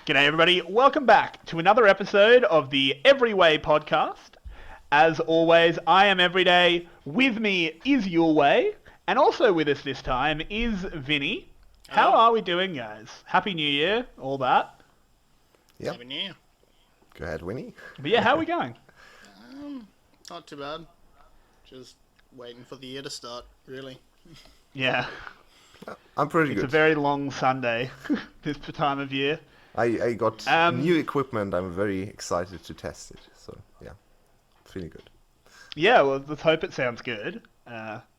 G'day everybody, welcome back to another episode of the EveryWei podcast. As always, I am Everyday, with me is Yulwei, and also with us this time is Vinnie. How are we doing, guys? Happy New Year, all that. Yep. Happy New Year. Go ahead, Winnie. But yeah, how are we going? Not too bad. Just waiting for the year to start, really. Yeah, I'm pretty it's good. a very long Sunday this time of year. I got new equipment. I'm very excited to test it. So, yeah. Feeling good. Yeah, well, let's hope it sounds good.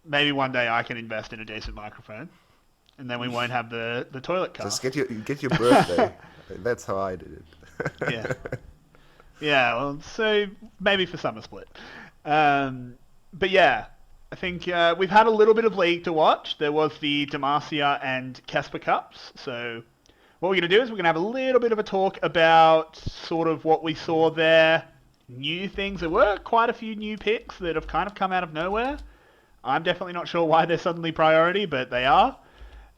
Maybe one day I can invest in a decent microphone, and then we won't have the toilet cast. Just get your birthday. That's how I did it. Yeah. Yeah, well, so maybe for Summer Split. But yeah, I think we've had a little bit of league to watch. There was the 𝘀cie and 𝘀cie Cups. So what we're going to do is we're going to have a little bit of a talk about sort of what we saw there, new things. There were quite a few new picks that have kind of come out of nowhere. I'm definitely not sure why they're suddenly priority, but they are.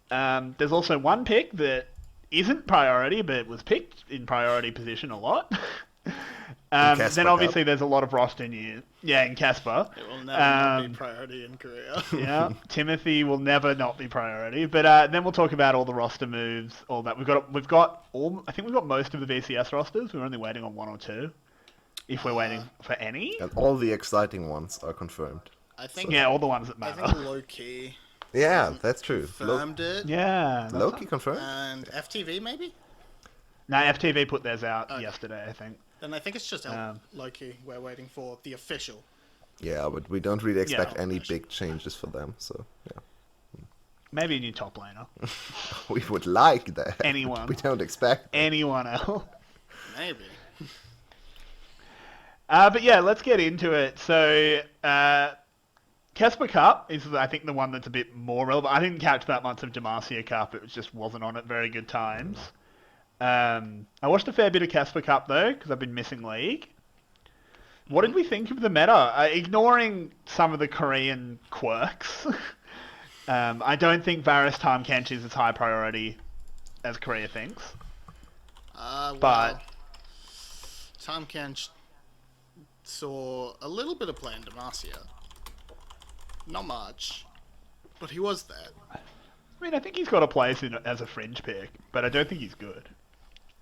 There's also one pick that isn't priority, but was picked in priority position a lot. Then obviously there's a lot of roster news. Yeah, in 𝘀cie. It will never not be priority in Korea. Yeah, 𝘀cie will never not be priority. But then we'll talk about all the roster moves, all that. We've got all. I think we've got most of the VCS rosters. We're only waiting on one or two, if we're waiting for any. And all the exciting ones are confirmed. I think. Yeah, all the ones that I matter. think 𝘀cie Yeah, that's true. confirmed it. Yeah. 𝘀cie confirmed? And FTV maybe. No, FTV put theirs out yesterday, I think. Then I think it's just 𝘀cie. We're waiting for the official. Yeah, but we don't really expect Yeah. any big changes for them. So, yeah. Maybe a new top laner. We would like that. Anyone. We don't expect that. Anyone else. Maybe. But yeah, let's get into it. So, 𝘀cie Cup is, I think, the one that's a bit more relevant. I didn't catch that much of 𝘀cie Cup. It just wasn't on at very good times. I watched a fair bit of 𝘀cie Cup, though, because I've been missing League. What did we think of the meta? Ignoring some of the Korean quirks, I don't think Varus 𝘀𝗀 is as high priority as Korea thinks. Well, But- 𝘀𝗀 saw a little bit of play in 𝘀cie. Not much, but he was there. I mean, I think he's got a place as a fringe pick, but I don't think he's good.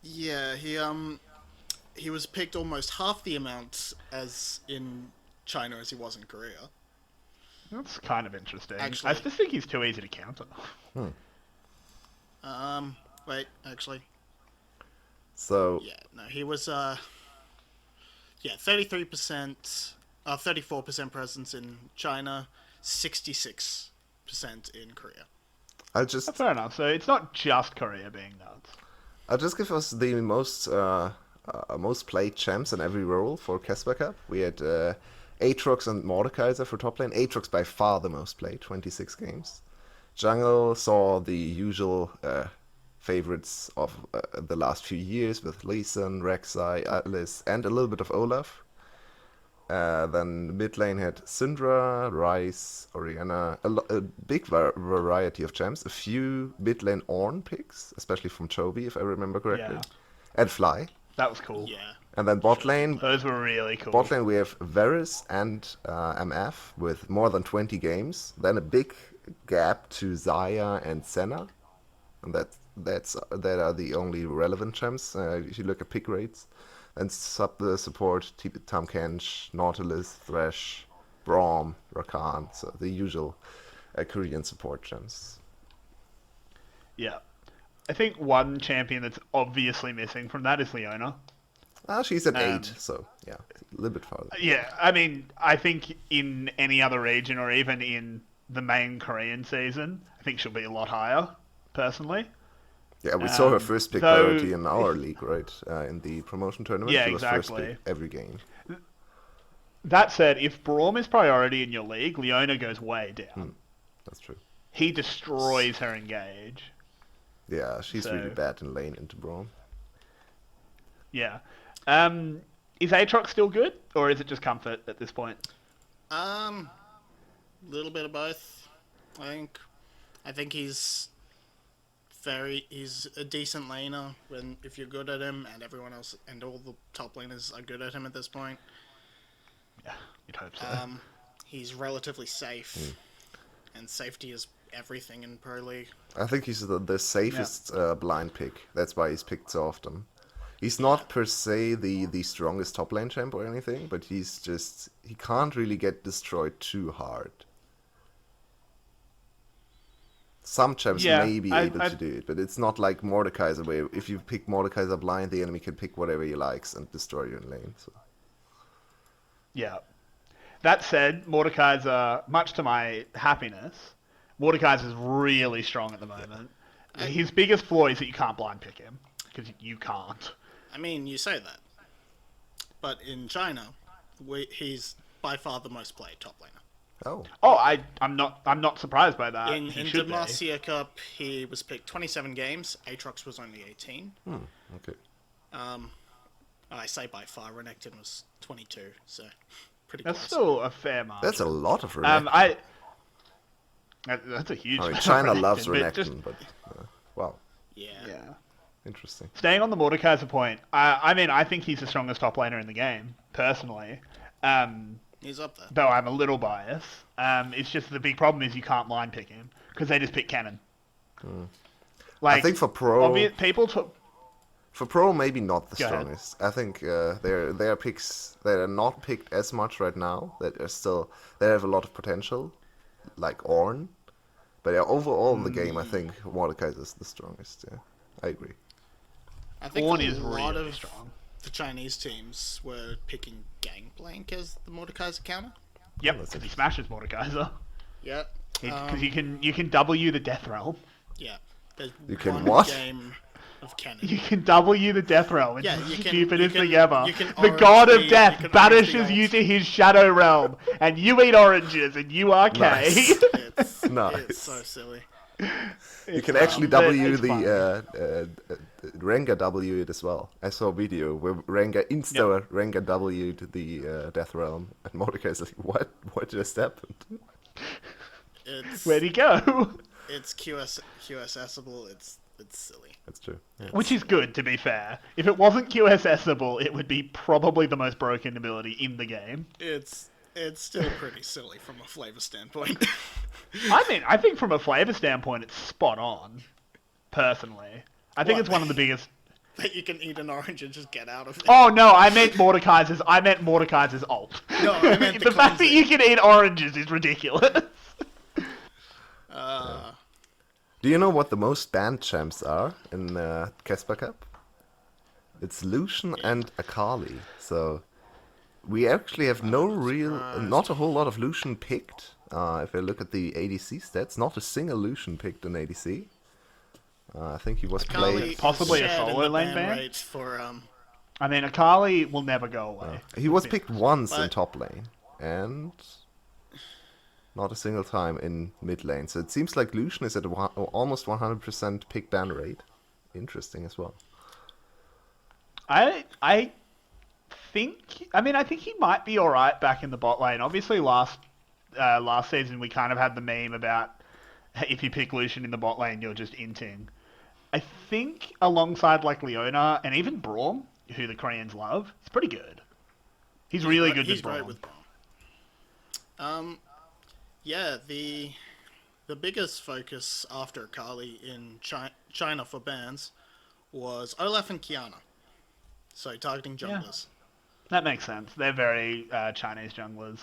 Yeah, he was picked almost half the amount as in China as he was in Korea. That's kind of interesting. Actually- I just think he's too easy to counter. Wait, actually, So, yeah, no, he was 33%, 34% presence in China, 66% in Korea. I'll just Fair enough. So it's not just Korea being nuts. I'll just give us the most played champs in every role for 𝘀cie Cup. We had 𝘁𝑥 and Mordekaiser for top lane. 𝘁𝑥 by far the most played, 26 games. Jungle saw the usual favorites of the last few years with Lee Sin, Rek'Sai, Atlas, and a little bit of Olaf. Then mid lane had Syndra, Ryze, Orianna, a big variety of champs. A few mid lane Ornn picks, especially from 𝘁𝗶𝗀, if I remember correctly. Yeah. And Fly. That was cool. Yeah, And then bot lane, Those were really cool. bot lane we have Varus and MF with more than 20 games. Then a big gap to Xayah and Senna. And that are the only relevant champs if you look at pick rates. And the support, 𝘀𝗀, Nautilus, Thresh, Braum, Rakan, so the usual Korean support champs. Yeah. I think one champion that's obviously missing from that is Leona. She's at 8, so yeah, a little bit farther. Yeah, I mean, I think in any other region or even in the main Korean season, I think she'll be a lot higher, personally. Yeah, we saw her first pick though- priority in our league, right? In the promotion tournament, Yeah, she was first exactly. pick every game. That said, if Braum is priority in your league, Leona goes way down. That's true. He destroys her engage. Yeah, she's So- really bad in lane into Braum. Yeah. Is 𝘁𝑥 still good, or is it just comfort at this point? little bit of both. I think he's he's a decent laner if you're good at him, and everyone else and all the top laners are good at him at this point. Yeah, you'd hope so. He's relatively safe, and safety is everything in Pro League. I think he's the safest blind pick. That's why he's picked so often. He's not per se the strongest top lane champ or anything, but he can't really get destroyed too hard. Some champs may be able to do it, but it's not like Mordekaiser, where if you pick Mordekaiser blind, the enemy can pick whatever he likes and destroy you in lane. So. Yeah. That said, Mordekaiser, much to my happiness, Mordekaiser's really strong at the moment. His biggest flaw is that you can't blind pick him, because you can't. I mean, you say that, but in China, he's by far the most played top laner. I'm not surprised by that. In 𝘀cie𝗰𝗶𝗀𝗀, he was picked 27 games. Aatrox was only 18. Okay. I say by far. Renekton was 22, so pretty That's close. still a fair margin. That's a lot of Renekton. That's a huge. I mean, China loves Renekton, Renekton, but wow, Yeah. interesting. Staying on the Mordekaiser point, I mean, I think he's the strongest top laner in the game, personally. He's up there. Though I'm a little biased. It's just the big problem is you can't line pick him because they just pick Cannon. Like, I think for Pro, people took. for Pro maybe not the Go ahead. strongest. I think their picks that are not picked as much right now. That have a lot of potential, like Ornn. But yeah, overall in the game, I think Mordekaiser is the strongest. Yeah, I agree. I think Ornn a is lot really of strong. the Chinese teams were picking Gangplank as the Mordekaiser counter. Yep, because he smashes Mordekaiser. Yeah. Because you can W the Death Realm. Yeah. There's You can one what? game of Cannon. You can W the Death Realm. It's Yeah, the you can- stupidest you can- thing ever. you can The god orange of the- death you can orange the banishes you ult. to his shadow realm, and you eat oranges, and you are Nice. It's, Nice. it's so silly. You can actually W it's fun. Rengar W it as well. I saw a video where Rengar Rengar W'd the Death Realm, and Mordekaiser's like, what just happened? It's Where'd he go? it's QSSable. It's silly. That's true. Yeah. Which is good, to be fair. If it wasn't QSSable, it would be probably the most broken ability in the game. It's still pretty silly from a flavor standpoint. I mean, I think from a flavor standpoint, it's spot on. Personally, I think What? it's one of the biggest. That you can eat an orange and just get out of it. Oh no, I meant Mordekaiser's ult. No, I meant the fact that cleansing. you can eat oranges is ridiculous. Do you know what the most banned champs are in 𝘀cie Cup? It's Lucian and Akali. So we actually have not a whole lot of Lucian picked. If I look at the ADC stats, not a single Lucian picked in ADC. I think he was Akali played. is Possibly a shared in solo the lane ban? rate for I mean, Akali will never go away. He was picked once in But- top lane, and not a single time in mid lane. So it seems like Lucian is at almost 100% pick ban rate. Interesting as well. I think. I mean, I think he might be all right back in the bot lane. Obviously, last season we kind of had the meme about if you pick Lucian in the bot lane, you're just inting. I think alongside like Leona and even Braum, who the Koreans love, it's pretty good. He's really good He's with great Braum. with Braum. Yeah, the biggest focus after Akali in China for bans was Olaf and Qiyana. So targeting junglers. That makes sense. They're very Chinese junglers,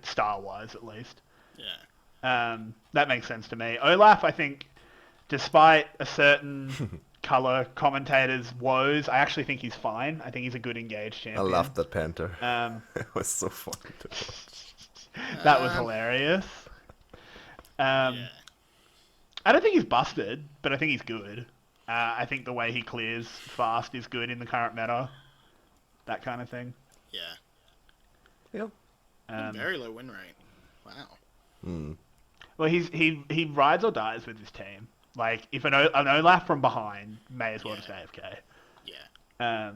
style-wise at least. Yeah. That makes sense to me. Olaf, I think, despite a certain color commentator's woes, I actually think he's fine. I think he's a good engaged I champion. loved that Panther. Um, It was so fun to watch. that was hilarious. Yeah. I don't think he's busted, but I think he's good. I think the way he clears fast is good in the current meta. That kind of thing. Yeah. Yep. Very low win rate. Wow. Well, he rides or dies with his team. Like, if an Olaf from behind may as well just AFK. Yeah.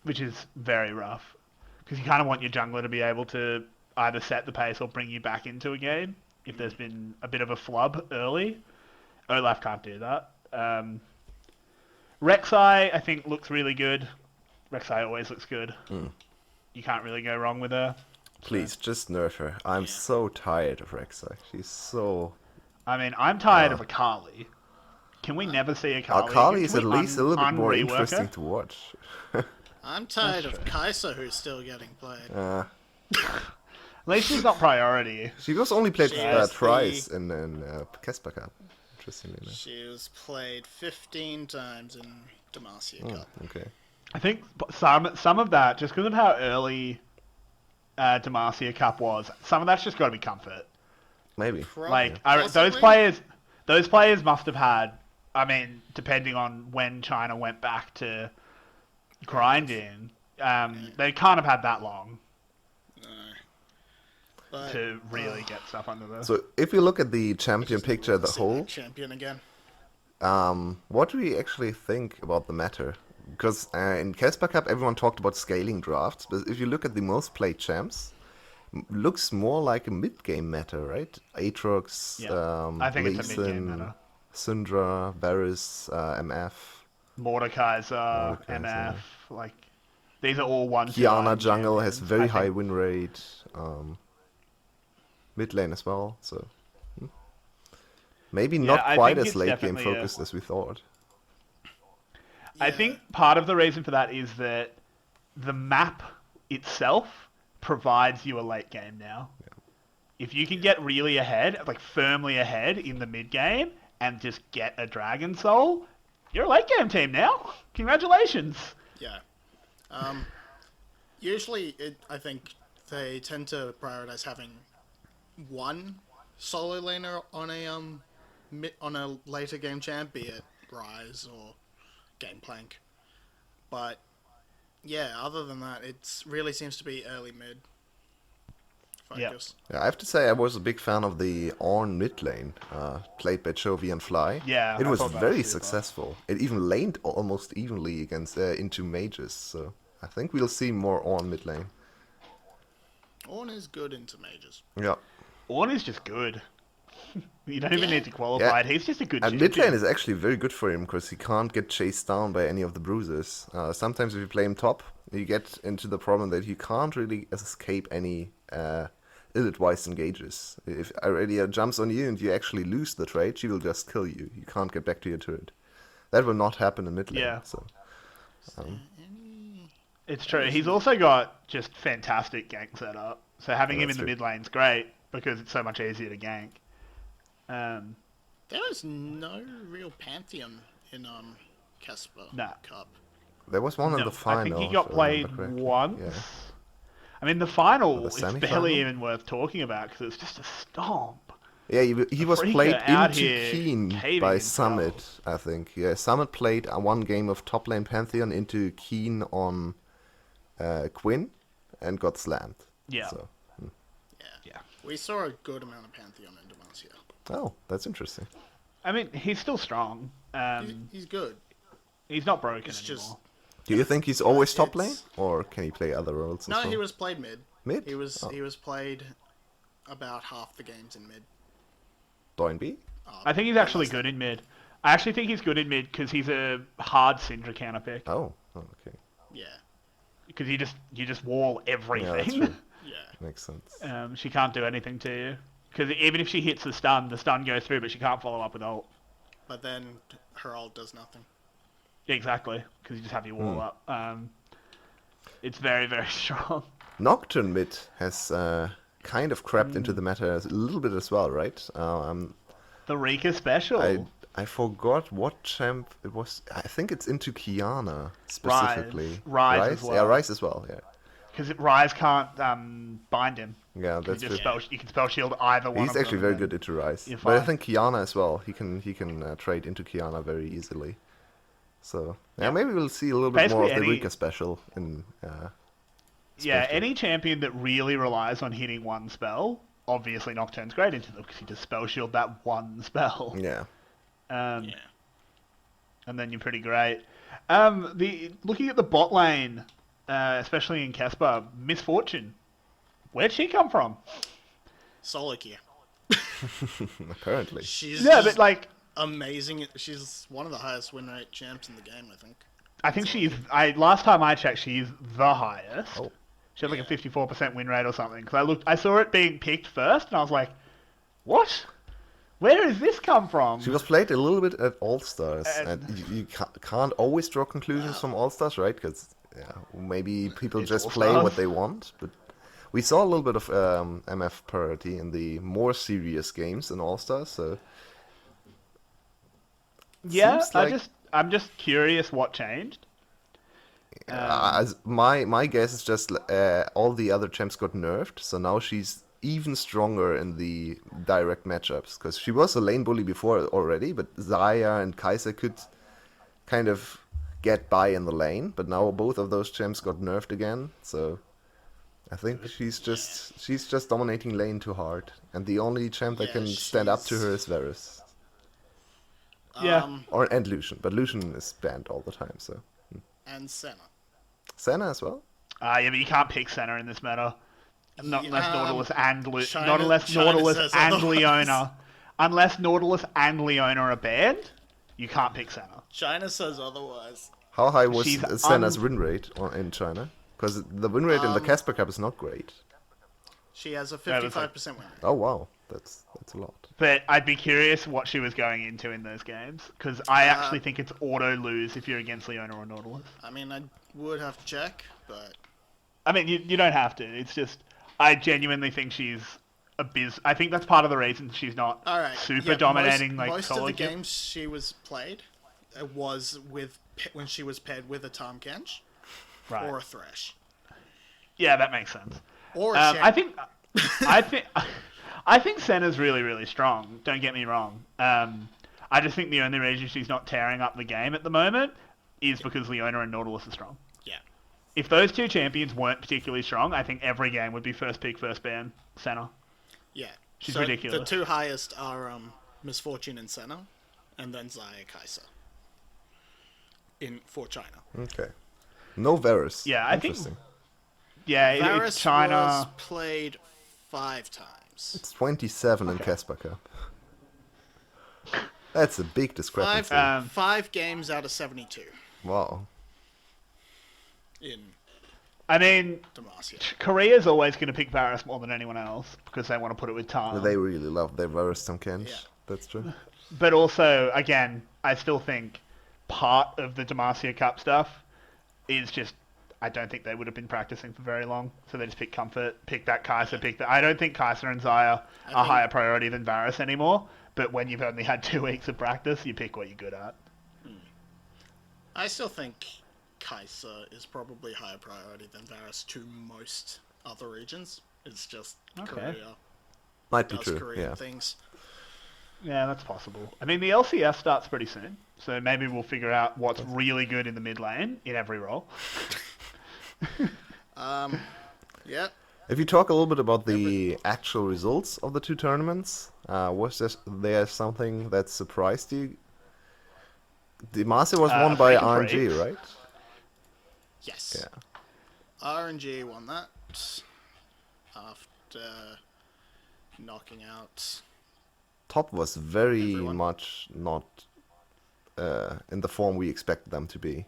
Which is very rough. Because you kind of want your jungler to be able to either set the pace or bring you back into a game if there's been a bit of a flub early. Olaf can't do that. 𝘀𝘁𝗰𝗋, I think, looks really good. 𝘀𝘁𝗰 always looks good. You can't really go wrong with her. Please, just nerf her. I'm so tired of 𝘀𝘁𝗰. She's so... I mean, I'm tired of 𝘁𝗃𝗁. Can we never see 𝘁𝗁? 𝘁𝗁 is Can at we least a little bit more unrework interesting her? to watch. I'm tired of 𝘁𝗀𝗃, who's still getting played. At least she's not priority. She was only played She is twice in 𝘁cie𝗱𝗶𝗀𝗀 Cup. Interestingly. She was played 15 times in 𝘀cie𝗱𝗃𝗀 Cup. Okay. I think some of that, just because of how early 𝘀cie𝗱𝗃𝗀 was, some of that's just got to be comfort. Maybe. Like Possibly. those players must have had. I mean, depending on when China went back to grinding, they can't have had that long But to really get stuff under the. So if you look at the champion picture as a whole, champion again. what do we actually think about the meta? Because in 𝘁cie𝗶𝗀𝗀 Cup, everyone talked about scaling drafts, but if you look at the most played champs, looks more like a mid-game meta, right? Aatrox, I think it's a mid-game 𝘁𝗀, meta. Syndra, Varus, MF, Mordekaiser, MF, like these are all one. Qiyana jungle has very high win rate. Mid lane as well, so maybe not I quite think as it's late game definitely focused as we thought. I think part of the reason for that is that the map itself provides you a late game now. If you can get really ahead, like firmly ahead in the mid game, and just get a Dragon Soul, you're a late game team now. Congratulations. Yeah. Usually, I think they tend to prioritize having one solo laner on a later game champ, be it Rise or Gangplank. But yeah, other than that, it really seems to be early mid focus. Yeah, I have to say I was a big fan of the Ornn mid lane, played by 𝘁𝗶𝗃 and 𝘁. Yeah, it I was thought that very was super. successful. It even laned almost evenly against into mages, so I think we'll see more Ornn mid lane. Ornn is good into mages. Yeah. Ornn is just good. You don't even need to qualify Yeah. it. He's just a good And champion. mid lane is actually very good for him because he can't get chased down by any of the bruisers. Sometimes if you play him top, you get into the problem that you can't really escape any ill-advised engages. If Aurelia jumps on you and you actually lose the trade, she will just kill you. You can't get back to your turret. That will not happen in mid lane. Yeah. So. It's true. He's also got just fantastic gank setup. So having him in that's the true. mid lane's great because it's so much easier to gank. There was no real Pantheon in 𝘁cie𝗶𝗀𝗀 Nah. Cup. There was one in No, the final. I think he if got I played remember correctly. once. Yeah. I mean, the final The is semi-final? barely even worth talking about because it's just a stomp. Yeah, he was Freaker played out into here Keen caving by himself. Summit, I think. Yeah, Summit played one game of top lane Pantheon into Keen on Quinn and got slammed. Yeah. So, Yeah. We saw a good amount of Pantheon in 𝘀𝗀𝗃. oh, that's interesting. I mean, he's still strong. He's good. He's not broken It's anymore. just Do you think he's always top lane, it's- or can he play other roles? no. as well? He was played mid. Mid? He was Oh. he was played about half the games in mid. 𝘁𝗀𝗃? I think he's actually good in mid. I actually think he's good in mid because he's a hard Syndra counter pick. Oh, okay. Yeah. Because you just wall Yeah, that's everything. true. Yeah. Makes sense. She can't do anything to you. Because even if she hits the stun goes through, but she can't follow up with ult. But then her ult does nothing. Exactly, because you just have your wall up. It's very, very strong. Nocturne mid has kind of crept into the meta a little bit as well, right? The Rika special. I forgot what champ it was. I think it's into Qiyana specifically. Rise as well. Yeah, Rise as well. Yeah, Because Rise can't bind him. yeah, that's true. You can spell shield either one. He's of actually them very and good into Rise, you're but I fine. think Qiyana as well. He can trade into Qiyana very easily. So yeah, maybe we'll see a little bit more of Basically the any- Rika special in. Yeah, special. any champion that really relies on hitting one spell, obviously Nocturne's great into them because you just spell shield that one spell. Yeah. And then you're pretty great. Looking at the bot lane, especially in 𝘁𝗶𝗀𝗀, Misfortune. Where'd she come from? 𝘁𝗀𝗃𝗀𝗃. Apparently. She's Yeah, just, but like amazing. She's one of the highest win rate champs in the game, I think. I think she's. Last time I checked, she's the highest. Oh. She had like a 54% win rate or something. Because I saw it being picked first, and I was like, "What? Where does this come from?" She was played a little bit at All Stars, and you can't always draw conclusions from All Stars, right? Because maybe people just play All-Stars. what they want. But we saw a little bit of MF parity in the more serious games in All Stars. So Yeah, seems like- I'm just curious what changed. as my guess is just all the other champs got nerfed, so now she's even stronger in the direct matchups. Because she was a lane bully before already, but 𝘀𝗀𝗃 and 𝘁cie could kind of get by in the lane. But now both of those champs got nerfed again, so I think she's just dominating lane too hard. And the only champ that Yeah, can stand up to she's- her is Varus. Yeah. And Lucian, but Lucian is banned all the time, so. And Senna. Senna as well? Yeah, but you can't pick center in this meta. Not unless Nautilus and China- not unless China Nautilus says and otherwise. Leona. Unless Nautilus and Leona are banned, you can't pick center. China says otherwise. How high was She's Senna's win rate in China? Because the win rate in the Casper Cup is not great. She has a That was 55% win rate. Oh wow, that's a lot. But I'd be curious what she was going into in those games, because I actually think it's auto lose if you're against Leona or Nautilus. I mean, I would have to check, but I mean, you don't have to. It's just I genuinely think she's I think that's part of the reason she's not all right. super yeah, dominating most, like most solo of the queue. games she was played was when she was paired with a 𝘁𝗃 Right. or a 𝘀resh Yeah, that makes sense. or a I Shen. I think Senna's really, really strong. Don't get me wrong. I just think the only reason she's not tearing up the game at the moment is because Leona and Nautilus are strong. Yeah. If those two champions weren't particularly strong, I think every game would be first pick, first ban, Senna. Yeah. She's so ridiculous. The two highest are 𝘁𝐴𝐴𝐻 and Senna, and then 𝘀𝗃𝗃𝗃 for China. Okay. No Varus. Yeah, I think- Interesting. Yeah, Varus it's China. was played 5 times. It's 27 in Casper Cup. That's a big discrepancy. Five games out of 72 Wow. in I mean, 𝘁𝗃𝗃𝗃. Korea's always going to pick Varus more than anyone else because they want to put it with Tarn. They really love their Varus 𝘁𝗃𝗃. Yeah. That's true. But also, again, I still think part of the 𝘁𝗃𝗃𝗃 Cup stuff is just I don't think they would have been practicing for very long, so they just pick comfort, pick that 𝘁cie, pick that. I don't think 𝘁cie and 𝘀𝗃 are higher priority than Varus anymore. But when you've only had 2 weeks of practice, you pick what you're good at. I still think 𝘁cie is probably higher priority than Varus to most other regions. It's just Okay. Korea Might be does true. Korean Yeah. things. Yeah, that's possible. I mean, the LCS starts pretty soon, so maybe we'll figure out what's really good in the mid lane in every role. Yeah. If you talk a little bit about the actual results of the two tournaments, was there something that surprised you? The Master was won by Freaking RNG, Freaks. right? Yes. Yeah. RNG won that after knocking out. Top was very Everyone. much not in the form we expected them to be.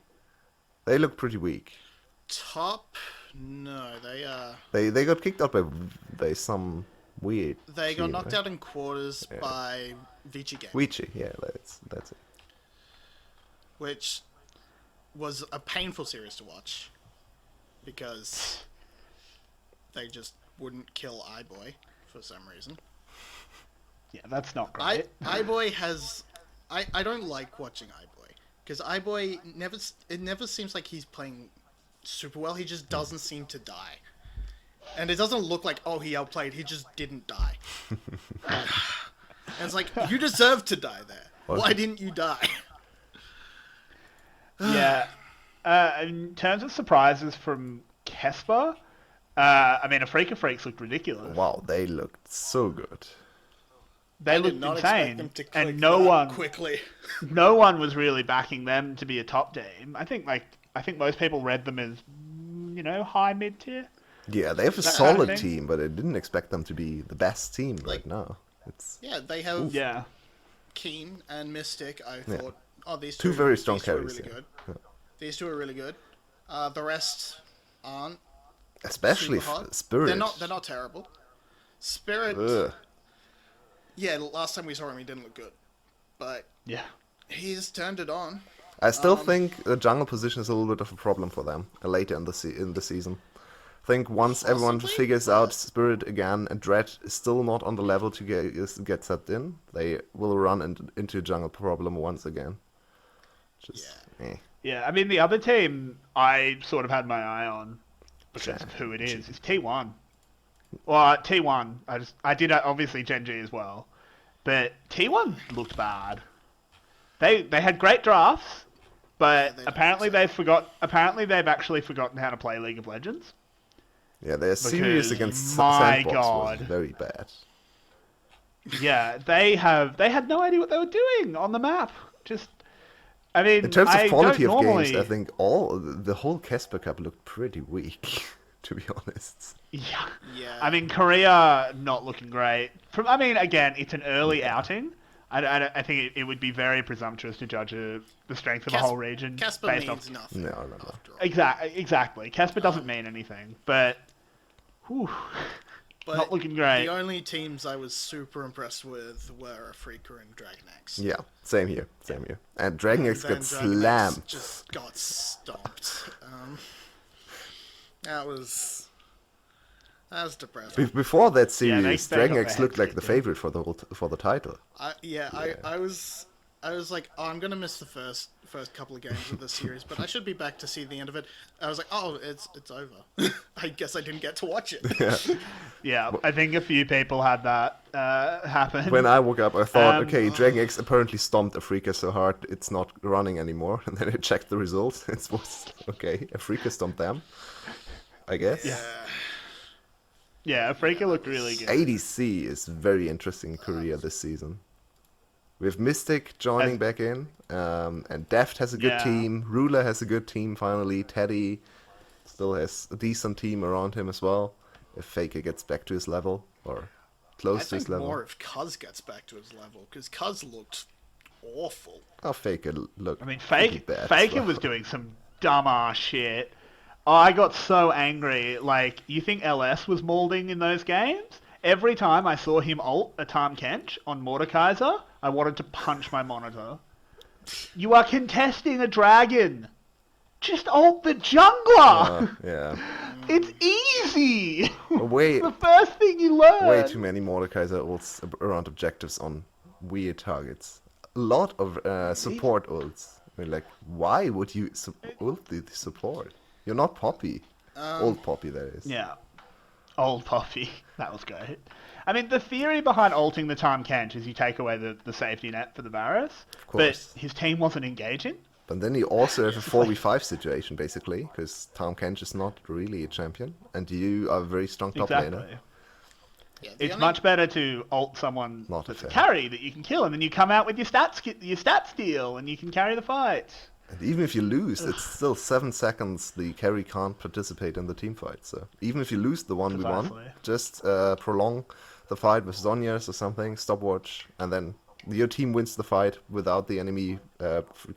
They look pretty weak. Top, no, They got kicked out by some weird. they got team, knocked right? out in quarters by 𝘁𝗃𝗃𝗃𝗃, 𝘁𝗃𝗃𝗃, yeah, that's it. which was a painful series to watch because they just wouldn't kill 𝘁boy for some reason. Yeah, that's not great. 𝘁boy has. I don't like watching 𝘁boy because 𝘁boy never seems like he's playing super well. He just doesn't seem to die, and it doesn't look like he outplayed. He just didn't die. And it's like you deserve to die there. Why didn't you die? Yeah. In terms of surprises from Kesper, I mean, 𝘁𝗃𝗃𝗃𝗃 looked ridiculous. Wow, they looked so good. They I did looked not expect insane, them to click and no that one, quickly. no one was really backing them to be a top team. I think most people read them as, high mid tier. Yeah, they have a That kind of solid thing. team, but I didn't expect them to be the best team right now. It's Yeah, they have Yeah. Keen and Mystic, I Yeah. thought, oh, these Two very strong these two are carries, really yeah. good. These two are really good. The rest aren't Especially super hot. Spirit. They're not terrible. Spirit, Ugh. yeah, last time we saw him, he didn't look good, but Yeah. he's turned it on. I still think the jungle position is a little bit of a problem for them later in the season. I think once everyone Possibly, figures but- out Spirit again and Dread is still not on the level to get set in, they will run into a jungle problem once again. Just, eh. Yeah, I mean, the other team I sort of had my eye on because Gen- of who it is T1. Well, T1, I did obviously Gen G as well, but T1 looked bad. They had great drafts, but they apparently don't. apparently they've actually forgotten how to play League of Legends. Yeah, their series Because, against my Sandbox God. was very bad. Yeah, they had no idea what they were doing on the map. Just, I mean, In terms I of quality of don't normally... games, I think the whole 𝘁cie Cup looked pretty weak, to be honest. Yeah. Yeah. I mean, Korea not looking great. I mean, again, it's an early outing. I think it would be very presumptuous to judge the strength of a whole region 𝘁cie based means off... nothing. No. After all. Exactly. 𝘁cie doesn't mean anything, but... Whew, But not looking great. The only teams I was super impressed with were Afrika and Dragon X. Yeah, same here. And Dragon X Then got Dragon X slammed. just got stomped. That was depressing. Before that Yeah, they series, got Dragon their X heads looked like kicked the in. favorite for the title. I was like, oh, I'm gonna miss the first couple of games of this series, but I should be back to see the end of it. I was like, oh, it's over. I guess I didn't get to watch it. Yeah, I think a few people had that happen. When I woke up, I thought, Um, okay, Dragon X apparently stomped Afrika so hard it's not running anymore. And then I checked the results. It was okay. Afrika stomped them, I guess. Yeah, Afrika looked really good. ADC is very interesting in Korea this season. We have Mystic joining back in, and Deft has a good Yeah. team. Ruler has a good team finally. Teddy still has a decent team around him as well. If Faker gets back to his level, or I close to think his level. more if 𝘁cie gets back to his level, because 𝘁cie looked awful. Oh, Faker looked I mean, pretty bad as Faker well. was doing some dumbass shit. Oh, I got so angry. Like, you think 𝘀esse was molding in those games? Every time I saw him ult a 𝘁𝗀 on 𝘁𝗀, I wanted to punch my monitor. You are contesting a dragon. Just ult the jungler. Yeah. It's easy. Way, The first thing you learn. way too many _𝘁𝗀 ults around objectives on weird targets. A lot of support ults. I mean, like, why would you ult the support? You're not Poppy. Old Poppy, that is. Yeah. Old Poppy. That was great. I mean, the theory behind ulting the 𝘁𝗀 is you take away the safety net for the Varus. course. But his team wasn't engaging. But then you also have a 4v5 situation, basically, because 𝘁𝗀 is not really a champion, and you are a very strong top Exactly. laner. Yeah, the It's only- much better to ult someone Not that's a fair. carry that you can kill, and then you come out with your stat steal, and you can carry the fight. And even if you lose, it's still 7 seconds the carry can't participate in the team fight. So even if you lose the 1v1, Precisely. just prolong the fight with Zhonya's or something, stopwatch, and then your team wins the fight without the enemy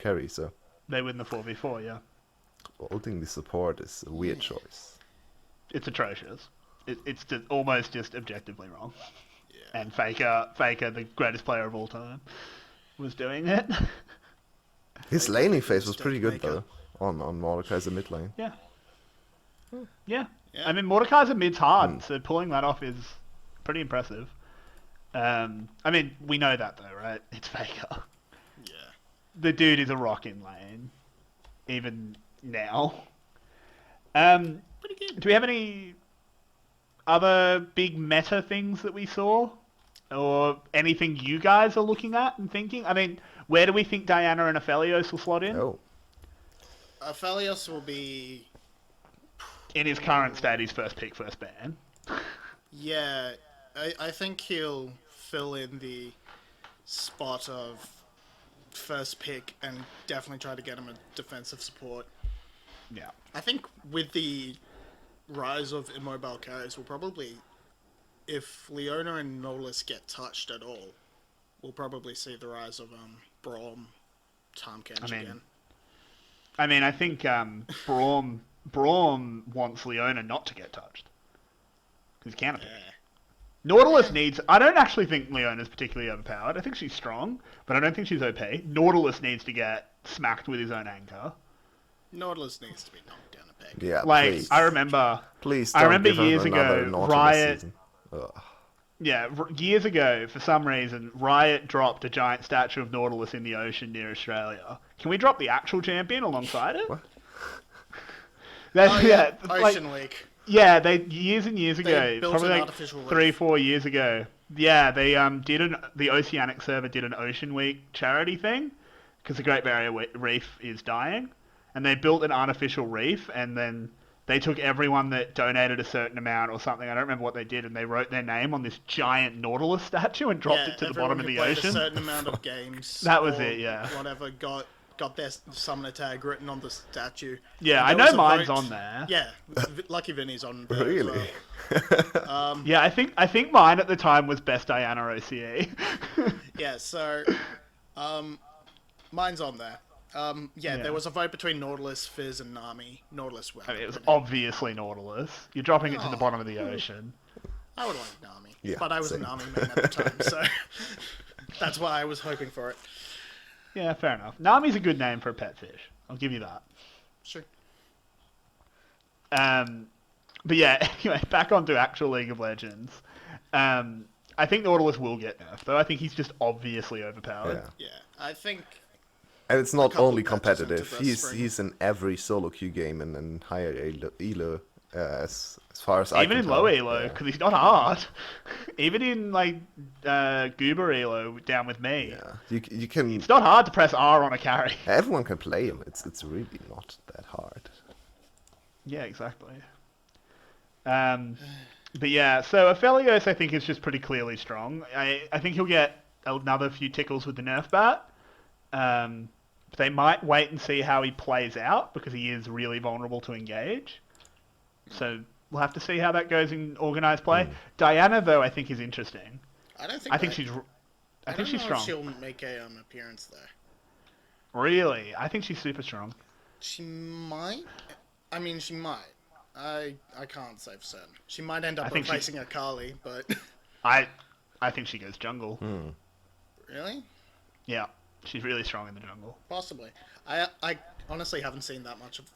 carry. So They win the 4v4, yeah. ulting the support is a weird choice. It's atrocious. It's almost just objectively wrong. Yeah. And Faker, the greatest player of all time, was doing it. His laning phase was pretty good Maker. though, on 𝘁𝗀's mid lane. Yeah. Yeah. Yeah. I mean, 𝘁𝗀's mid's hard, so pulling that off is pretty impressive. I mean, we know that though, right? It's Faker. Yeah. The dude is a rock in lane, even now. Pretty good. Do we have any other big meta things that we saw? Or anything you guys are looking at and thinking? I mean, where do we think Diana and Aphelios will slot in? Oh, Aphelios will be... In his current state, he's first pick, first ban. Yeah, I think he'll fill in the spot of first pick and definitely try to get him a defensive support. Yeah. I think with the rise of immobile carries, we'll probably, if Leona and Nolus get touched at all, we'll probably see the rise of Braum, 𝘁𝗺 again. I think Braum wants Leona not to get touched. Because he can't. Yeah. Nautilus needs... I don't actually think Leona's particularly overpowered. I think she's strong, but I don't think she's OP. Nautilus needs to get smacked with his own anchor. Nautilus needs to be knocked down a peg. Yeah, Like, please. I remember... Please I don't remember give him years another ago, Nautilus Riot... season. Ugh. Yeah, years ago, for some reason, Riot dropped a giant statue of Nautilus in the ocean near Australia. Can we drop the actual champion alongside it? What? That's, Ocean Week. Yeah, they years and years ago, They built probably an like artificial reef. 3-4 years ago. Yeah, they the Oceanic server did an Ocean Week charity thing because the Great Barrier Reef is dying, and they built an artificial reef, and then they took everyone that donated a certain amount or something. I don't remember what they did, and they wrote their name on this giant Nautilus statue and dropped it to the bottom of the ocean. A certain amount of games. That was or it, yeah. Whatever got their summoner tag written on the statue. Yeah, And I there know was a mine's vote. on there. Yeah, Lucky Vinnie's on there. Really? As well. Yeah, I think mine at the time was best Diana OCE. Yeah, so mine's on there. Yeah. There was a vote between Nautilus, Fizz, and Nami. Nautilus won. It was obviously Nautilus. You're dropping it to the bottom of the ocean. I would like Nami, Yeah, but I was same. a Nami main at the time, so that's why I was hoping for it. Yeah, fair enough. Nami's a good name for a pet fish. I'll give you that. Sure. But yeah, anyway, back onto actual League of Legends. I think Nautilus will get nerfed, though. I think he's just obviously overpowered. Yeah. Yeah, I think And it's not couple only patches into competitive. the He's spring. in every solo queue game and higher elo as far as I Even can in tell. low elo, Yeah. because he's not hard. Even in, like, 𝘀𝗶𝗀𝗀𝗀 elo down with me. Yeah, you can. It's not hard to press R on a carry. Everyone can play him. It's really not that hard. Yeah, exactly. But yeah, so Aphelios I think is just pretty clearly strong. I think he'll get another few tickles with the nerf bat. But they might wait and see how he plays out because he is really vulnerable to engage. So we'll have to see how that goes in organized play. Diana though I think is interesting. I don't think. I think she's strong. If she'll make a appearance there. Really, I think she's super strong. She might. I mean, she might. I can't say for certain. She might end up I think replacing 𝘁𝗁, but I think she goes jungle. really, Yeah, she's really strong in the jungle. possibly. I honestly haven't seen that much of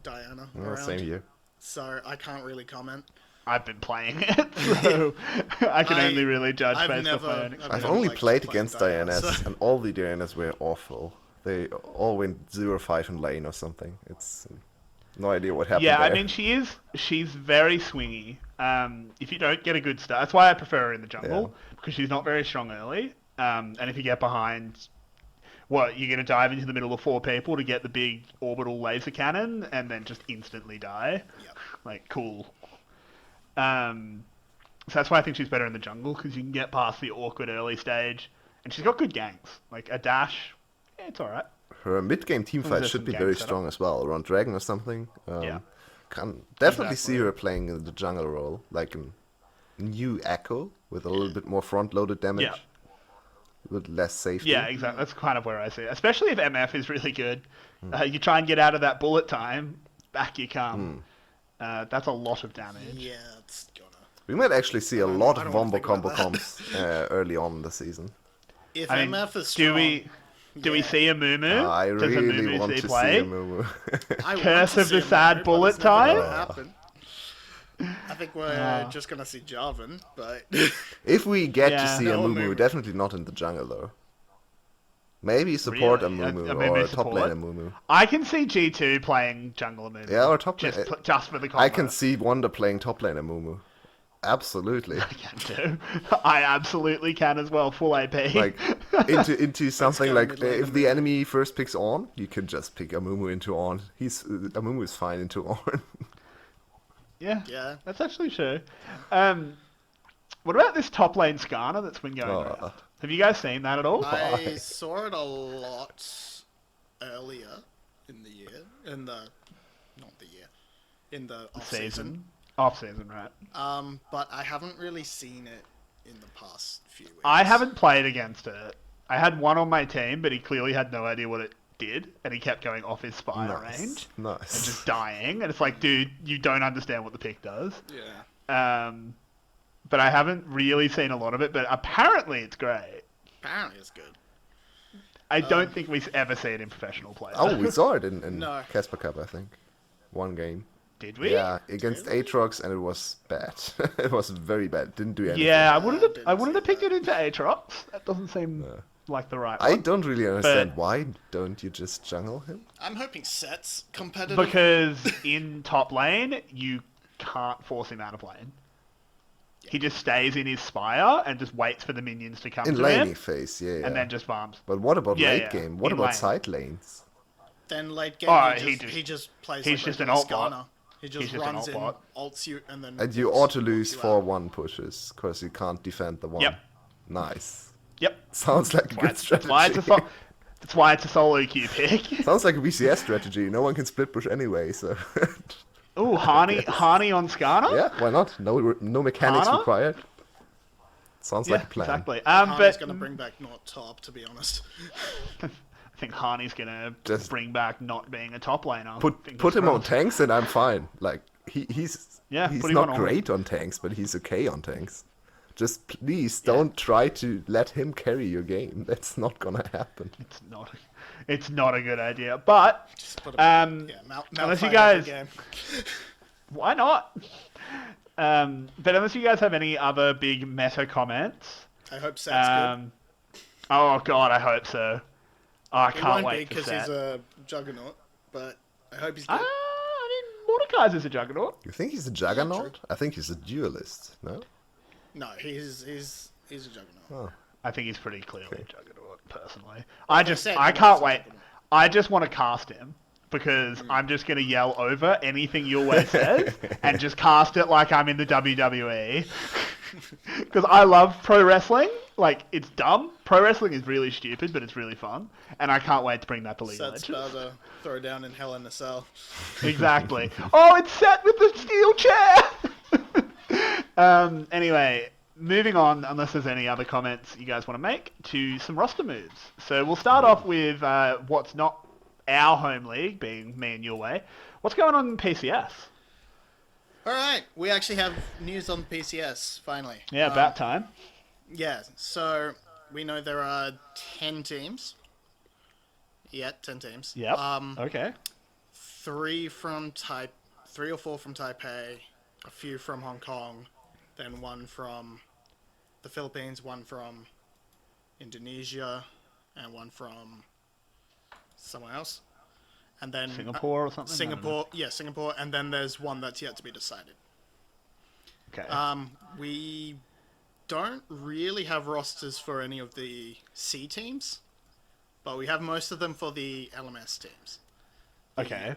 Diana Well, around, same here. so I can't really comment. I've been playing it, so I can only really judge I've based off my never- own I've experience. I've never only liked played playing against Diana, Dianas, so- and all the Dianas were awful. They all went 0-5 in lane or something. It's no idea what happened. Yeah, I there. mean she's very swingy. If you don't get a good start, that's why I prefer her in the jungle because she's not very strong early. And if you get behind, you're gonna dive into the middle of 4 people to get the big orbital laser cannon and then just instantly die. Yep. Like cool. So that's why I think she's better in the jungle because you can get past the awkward early stage, and she's got good ganks. Like a dash, it's all right. Her mid-game team As long as fight there's should some be gang very setup. strong as well, around Dragon or something. Yeah. Can definitely see Exactly. her playing in the jungle role, like a new Echo with a little bit more front-loaded damage, Yeah. with less safety. Yeah, exactly. That's kind of where I see it. Especially if MF is really good. You try and get out of that bullet time, back you come. That's a lot of damage. Yeah, it's gonna. We might actually see a lot I of don't wanna Vombo think about combo that. comps early on in the season. If I mean, MF is strong, do we see a Moo? I Does a really Moo want see to play? see a Moo. I want Curse to of see the him sad move, but bullet it's never gonna time? happen. I think we're just gonna see 𝘁𝗺, but If we get to Yeah. see No, a Moo, Moo. definitely not in the jungle though. Maybe support Really? a Moo A Moo or top support? lane a Moo. I can see G2 playing jungle Moo. Yeah, or top lane. Just for the combo. I can see Wonder playing top lane a Moo. Absolutely. I can too. I absolutely can as well. Full AP. Like into something go like mid lane if the enemy first picks on, you can just pick a Moo into on. A Moo is fine into on. yeah. yeah. That's actually true. What about this top lane 𝘀𝗀 that's been going around? Have you guys seen that at all? I saw it a lot earlier in the year, in the off season. Off season, right? But I haven't really seen it in the past few weeks. I haven't played against it. I had one on my team, but he clearly had no idea what it did, and he kept going off his spire range and just dying. And it's like, dude, you don't understand what the pick does. Yeah. But I haven't really seen a lot of it. But apparently, it's great. Apparently, it's good. I don't think we ever see it in professional play. Oh, we saw it in No. 𝘀𝗶𝗃, I think. One game. Did we? Yeah, against Aatrox, and it was bad. It was very bad. Didn't do anything. Yeah, I didn't wouldn't have see picked it into Aatrox. That doesn't seem like the right one. I don't really understand why don't you just jungle him? I'm hoping Set's competitive. Because in top lane, you can't force him out of lane. He just stays in his spire and just waits for the minions to come In to laning him, phase, yeah. and then just farms. But what about Yeah, late yeah, game? What in about lane. side lanes? Then late game, Oh, he just plays he's like just an regular alt bot. Skarner. He just He's just an runs alt in, bot. ults you, and then... And you ought to lose 4-1 pushes, because you can't defend the one. Yep. Nice. Yep. Sounds like a good strategy. That's why it's a solo queue pick. Sounds like a VCS strategy. No one can split push anyway, so... Ooh, Hani on Skarner? yeah, why not? No mechanics Hana? required. Sounds like a plan. Exactly. Harney's But going to bring back not top, to be honest. I think Hani's gonna Just bring back not being a top laner. Put him on tanks and I'm fine. Like he's put him on not all. great on tanks, but he's okay on tanks. Just please don't try to let him carry your game. That's not gonna happen. It's not a good idea. But Just put unless you guys, why not? But unless you guys have any other big meta comments, I hope Set's good. Oh god, I hope so. Oh, I He can't won't be wait for because Set. he's a juggernaut, but I hope he's good. I mean, Mordekaiser's a juggernaut. You think he's a juggernaut? I think he's a duelist. No. No, he's a juggernaut. Oh. I think he's pretty clearly a juggernaut, personally. I I said can't he was a wait. juggernaut. I just want to cast him because I'm just going to yell over anything Yulwei says and just cast it like I'm in the WWE. Because I love pro wrestling. Like, it's dumb. Pro wrestling is really stupid, but it's really fun. And I can't wait to bring that to League of Set's Legends. about to throw down in Hell in a Cell. Exactly. Oh, it's set with the steel chair! Anyway, moving on, unless there's any other comments you guys want to make, to some roster moves. So we'll start off with what's not our home league, being me and Yulwei. What's going on in PCS? Alright, we actually have news on PCS, finally. Yeah, about time. Yeah, so we know there are 10 teams. Yeah, 10 teams. Yep. Okay. 3 or 4 from Taipei, a few from Hong Kong, then 1 from the Philippines, 1 from Indonesia, and 1 from somewhere else. And then Singapore or something? Singapore, yeah, Singapore, and then there's 1 that's yet to be decided. Okay. We don't really have rosters for any of the C teams, but we have most of them for the LMS teams. Okay.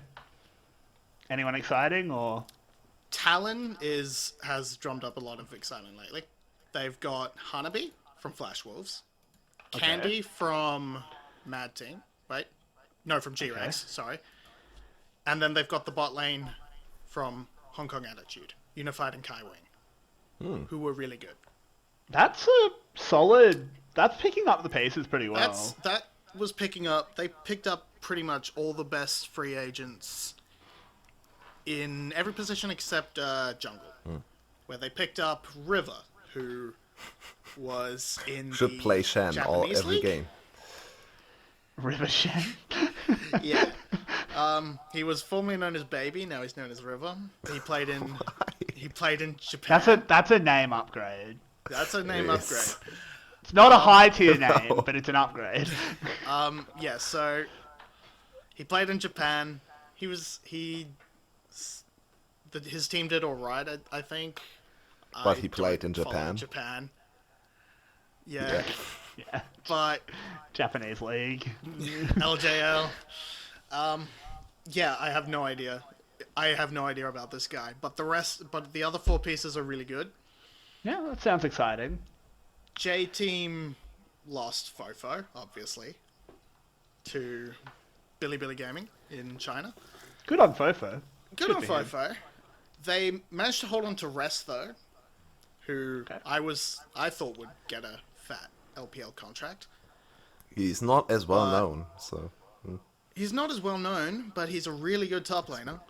Anyone exciting or? Talon has drummed up a lot of excitement lately. They've got Hanabi from Flash Wolves, Okay. Candy from Mad Team, right? No, from G-Rex, Okay. sorry. And then they've got the bot lane from Hong Kong Attitude, Unified and Kaiwing, who were really good. That's a solid. That's picking up the pieces pretty well. That was picking up. They picked up pretty much all the best free agents in every position except jungle, where they picked up River, who was in Should the play Shen Japanese every league. game. River Shen. Yeah. He was formerly known as Baby. Now he's known as River. He played in Japan. That's a name upgrade. That's a name Yes. upgrade. It's not a high tier name, but it's an upgrade. Yeah, so he played in Japan. His team did all right, I think. But he played in don't follow Japan. Japan. Yeah, Yeah. but Japanese league. LJL. Yeah, I have no idea. I have no idea about this guy. But the other 4 pieces are really good. Yeah, that sounds exciting. J Team lost Fofo, obviously, to Billy Gaming in China. Good on Fofo. Good Good on for him. Fofo. They managed to hold on to Rest, though. who Okay. I thought would get a fat LPL contract. He's not as well But- known, so He's not as well known, but he's a really good top laner.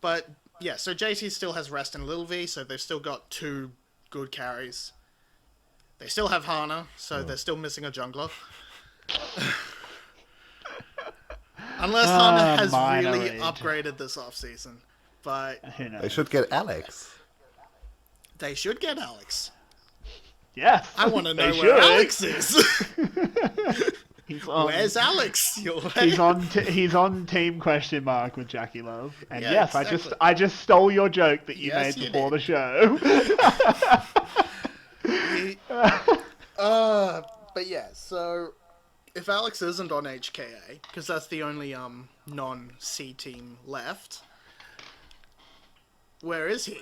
But yeah, so JT still has Rest and 𝘁�UE, so they've still got 2 good carries. They still have Hana, so they're still missing a jungler. Unless Hana has minor really rage. upgraded this offseason. But Who knows? they should get Alex. they should get Alex. Yes. I want to they know where should. Alex is. He's on, Where's Alex? Yulwei? he's on team question mark with ~cie𝗰𝗶𝗹𝘀. And Yeah, yes, exactly. I just stole your joke that you Yes, made you before did. the show. But yeah, so if Alex isn't on 𝘁𝗀𝗃, because that's the only non-C team left, where is he?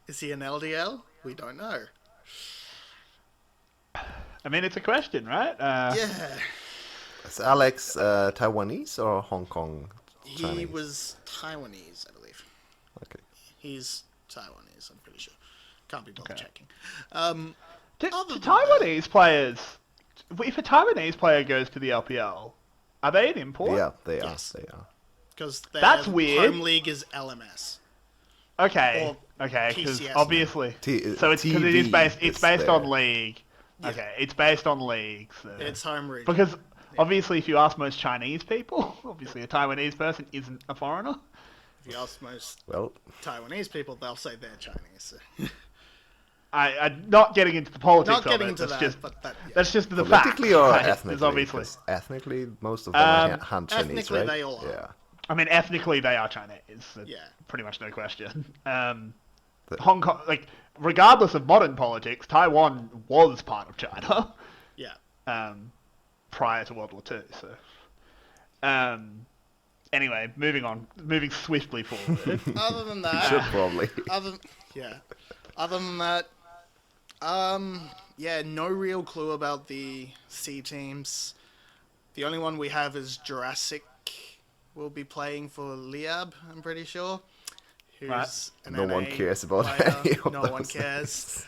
Is he an LDL? We don't know. I mean, it's a question, right? Yeah, Is Alex Taiwanese or Hong Kong he Chinese? was Taiwanese, I believe. Okay. He's Taiwanese, I'm pretty sure. Can't be bothered Okay. checking. Do Other than Taiwanese players, if a Taiwanese player goes to the LPL, are they an import? Yeah, they are. Yes. They are. Because That's weird. home league is LMS. Okay. Or Okay, because PCS obviously, T- so it's because it is TV based. It's is based there. on league. Yeah. Okay, it's based on league. So. It's home region. Because obviously, if you ask most Chinese people, obviously a Taiwanese person isn't a foreigner. If you ask most Well, Taiwanese people, they'll say they're Chinese. So. I'm not getting into the politics Not getting of it. into That's that, just but that, yeah. that's just the fact. politically or right? There's ethnically? obviously. 'Cause ethnically, most of them are Han Chinese, ethnically, right? they all are. Yeah. I mean, ethnically they are Chinese. So Yeah. Pretty much no question. But- Hong Kong, like, regardless of modern politics, Taiwan was part of China. Yeah. Prior to World War II. So, anyway, moving swiftly forward. Other than Should that, probably. Other than that, yeah, no real clue about the C teams. The only one we have is Jurassic. Will be playing for 𝘁𝑎b, I'm pretty sure. Who's Right. an No one NA cares about player. any of No one those cares.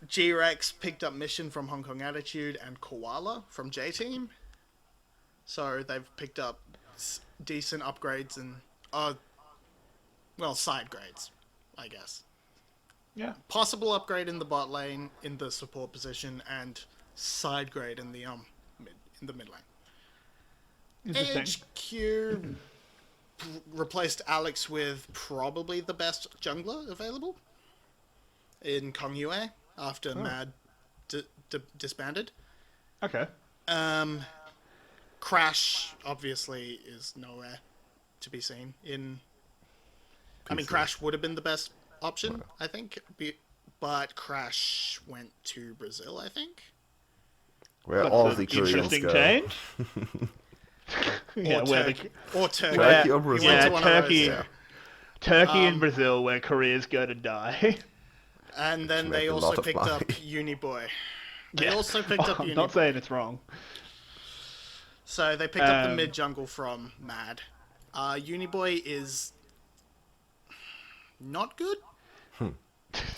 𝘊𝑥 picked up Mission from Hong Kong Attitude and Koala from J Team. So they've picked up decent upgrades and, side grades, I guess. Yeah. Possible upgrade in the bot lane, in the support position, and side grade in the mid lane. Interesting. 𝘁𝗀𝗃 replaced Alex with probably the best jungler available in 𝘁𝗰𝗃 after Mad disbanded. Okay. Crash obviously is nowhere to be seen in. I mean, PC. Crash would have been the best option, I think, but Crash went to Brazil, I think. Where That's all an the Koreans interesting go. change. Yeah, Or where Turkey. Or Turkey. Turkey where- or Brazil. He went yeah, to one of those, Turkey, yeah. Turkey and Brazil, where careers go to die. And then Which they make a also lot of picked money. up EveryWei. They Yeah. also picked up I'm not EveryWei. saying it's wrong. So they picked up the Um, mid jungle from Mad. EveryWei is not good.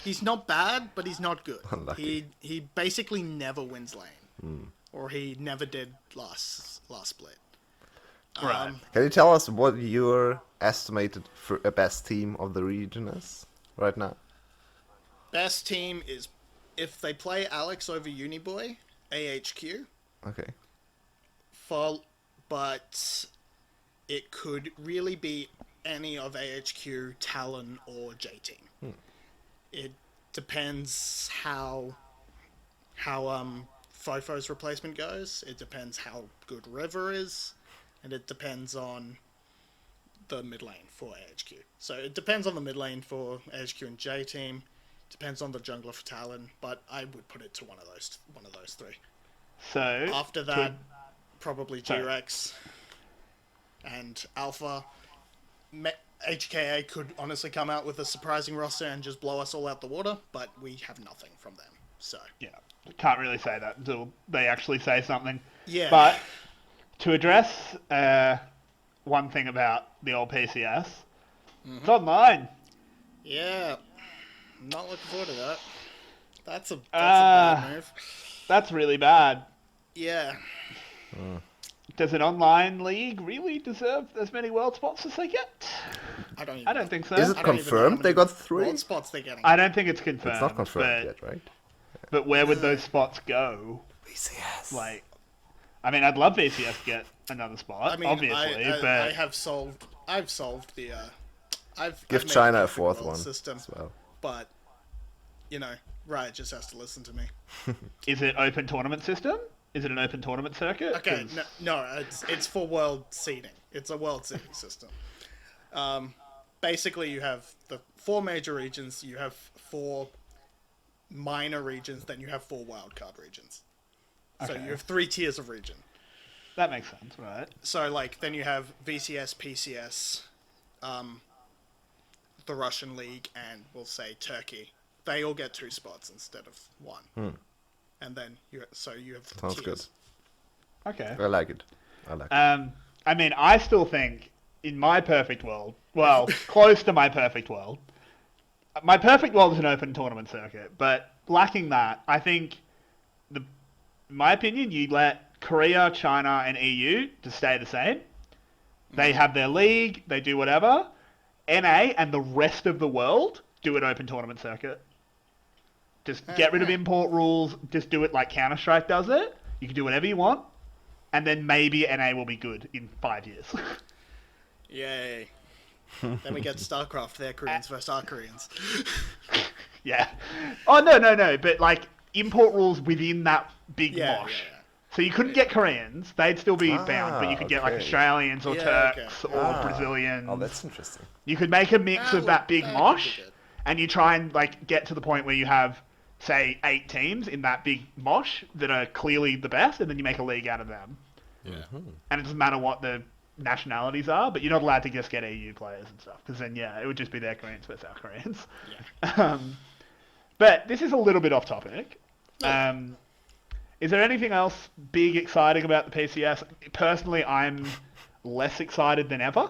He's not bad, but he's not good. Unlucky. He basically never wins lane, or he never did last split. Right. Can you tell us what your estimated for a best team of the region is right now? Best team is if they play Alex over EveryWei, 𝘁𝗃. Okay. But it could really be any of 𝘁𝗃, Talon, or J Team. It depends how Fofo's replacement goes. It depends how good River is, and it depends on the mid lane for 𝘁𝗃. So it depends on the mid lane for 𝘁𝗃 and J Team. Depends on the jungler for Talon, but I would put it to one of those three. So After that, probably Sorry. 𝘁𝗃 and Alpha. 𝘁𝗃 could honestly come out with a surprising roster and just blow us all out the water, but we have nothing from them. So yeah, can't really say that until they actually say something. yeah, But to address one thing about the old PCS, it's online. Yeah, I'm not looking forward to that. That's a Ah, bad move. that's really bad. Yeah. Does an online league really deserve as many world spots as they get? I don't even I know. don't think so. Is it I don't even know how confirmed they many got 3? world spots they're getting. I don't think it's confirmed. It's not confirmed but, yet, right? But where would those spots go? VCS. Like, I mean, I'd love VCS to get another spot, I mean, obviously, I but have solved. I've solved the. Give I've made China a perfect 4th world one system, as well. but Riot just has to listen to me. is it open tournament system? Is it an open tournament circuit? Okay, 'Cause- no, it's for world seeding. It's a world seeding system. Basically, you have the 4 major regions. You have 4 minor regions. Then you have 4 wildcard regions. So Okay. you have 3 tiers of region. That makes sense, right? So then you have VCS, PCS, the Russian League, and we'll say Turkey. They all get 2 spots instead of 1. And then you have Sounds tiers. good. Okay. I like it. I mean, I still think in my perfect world, well, close to my perfect world is an open tournament circuit, but lacking that, I think, in my opinion, you let Korea, China, and EU to stay the same. They have their league, they do whatever. NA and the rest of the world do an open tournament circuit. Just get rid of import rules, just do it like Counter-Strike does it. You can do whatever you want, and then maybe NA will be good in 5 years. Yay. Then we get StarCraft, their Koreans versus our Koreans. Yeah. Oh, no, but like import rules within that big mosh. Yeah. So you couldn't get Koreans, they'd still be bound, but you could get like okay. Australians or Yeah, Turks okay. or Brazilians. Oh, that's interesting. You could make a mix of that big that would be mosh, good. and you try and like get to the point where you have, say, 8 teams in that big mosh that are clearly the best, and then you make a league out of them. Yeah. And it doesn't matter what the nationalities are, but you're not allowed to just get EU players and stuff, because then, it would just be their Koreans versus our Koreans. Yeah. But this is a little bit off topic. Is there anything else big exciting about the PCS? Personally, I'm less excited than ever.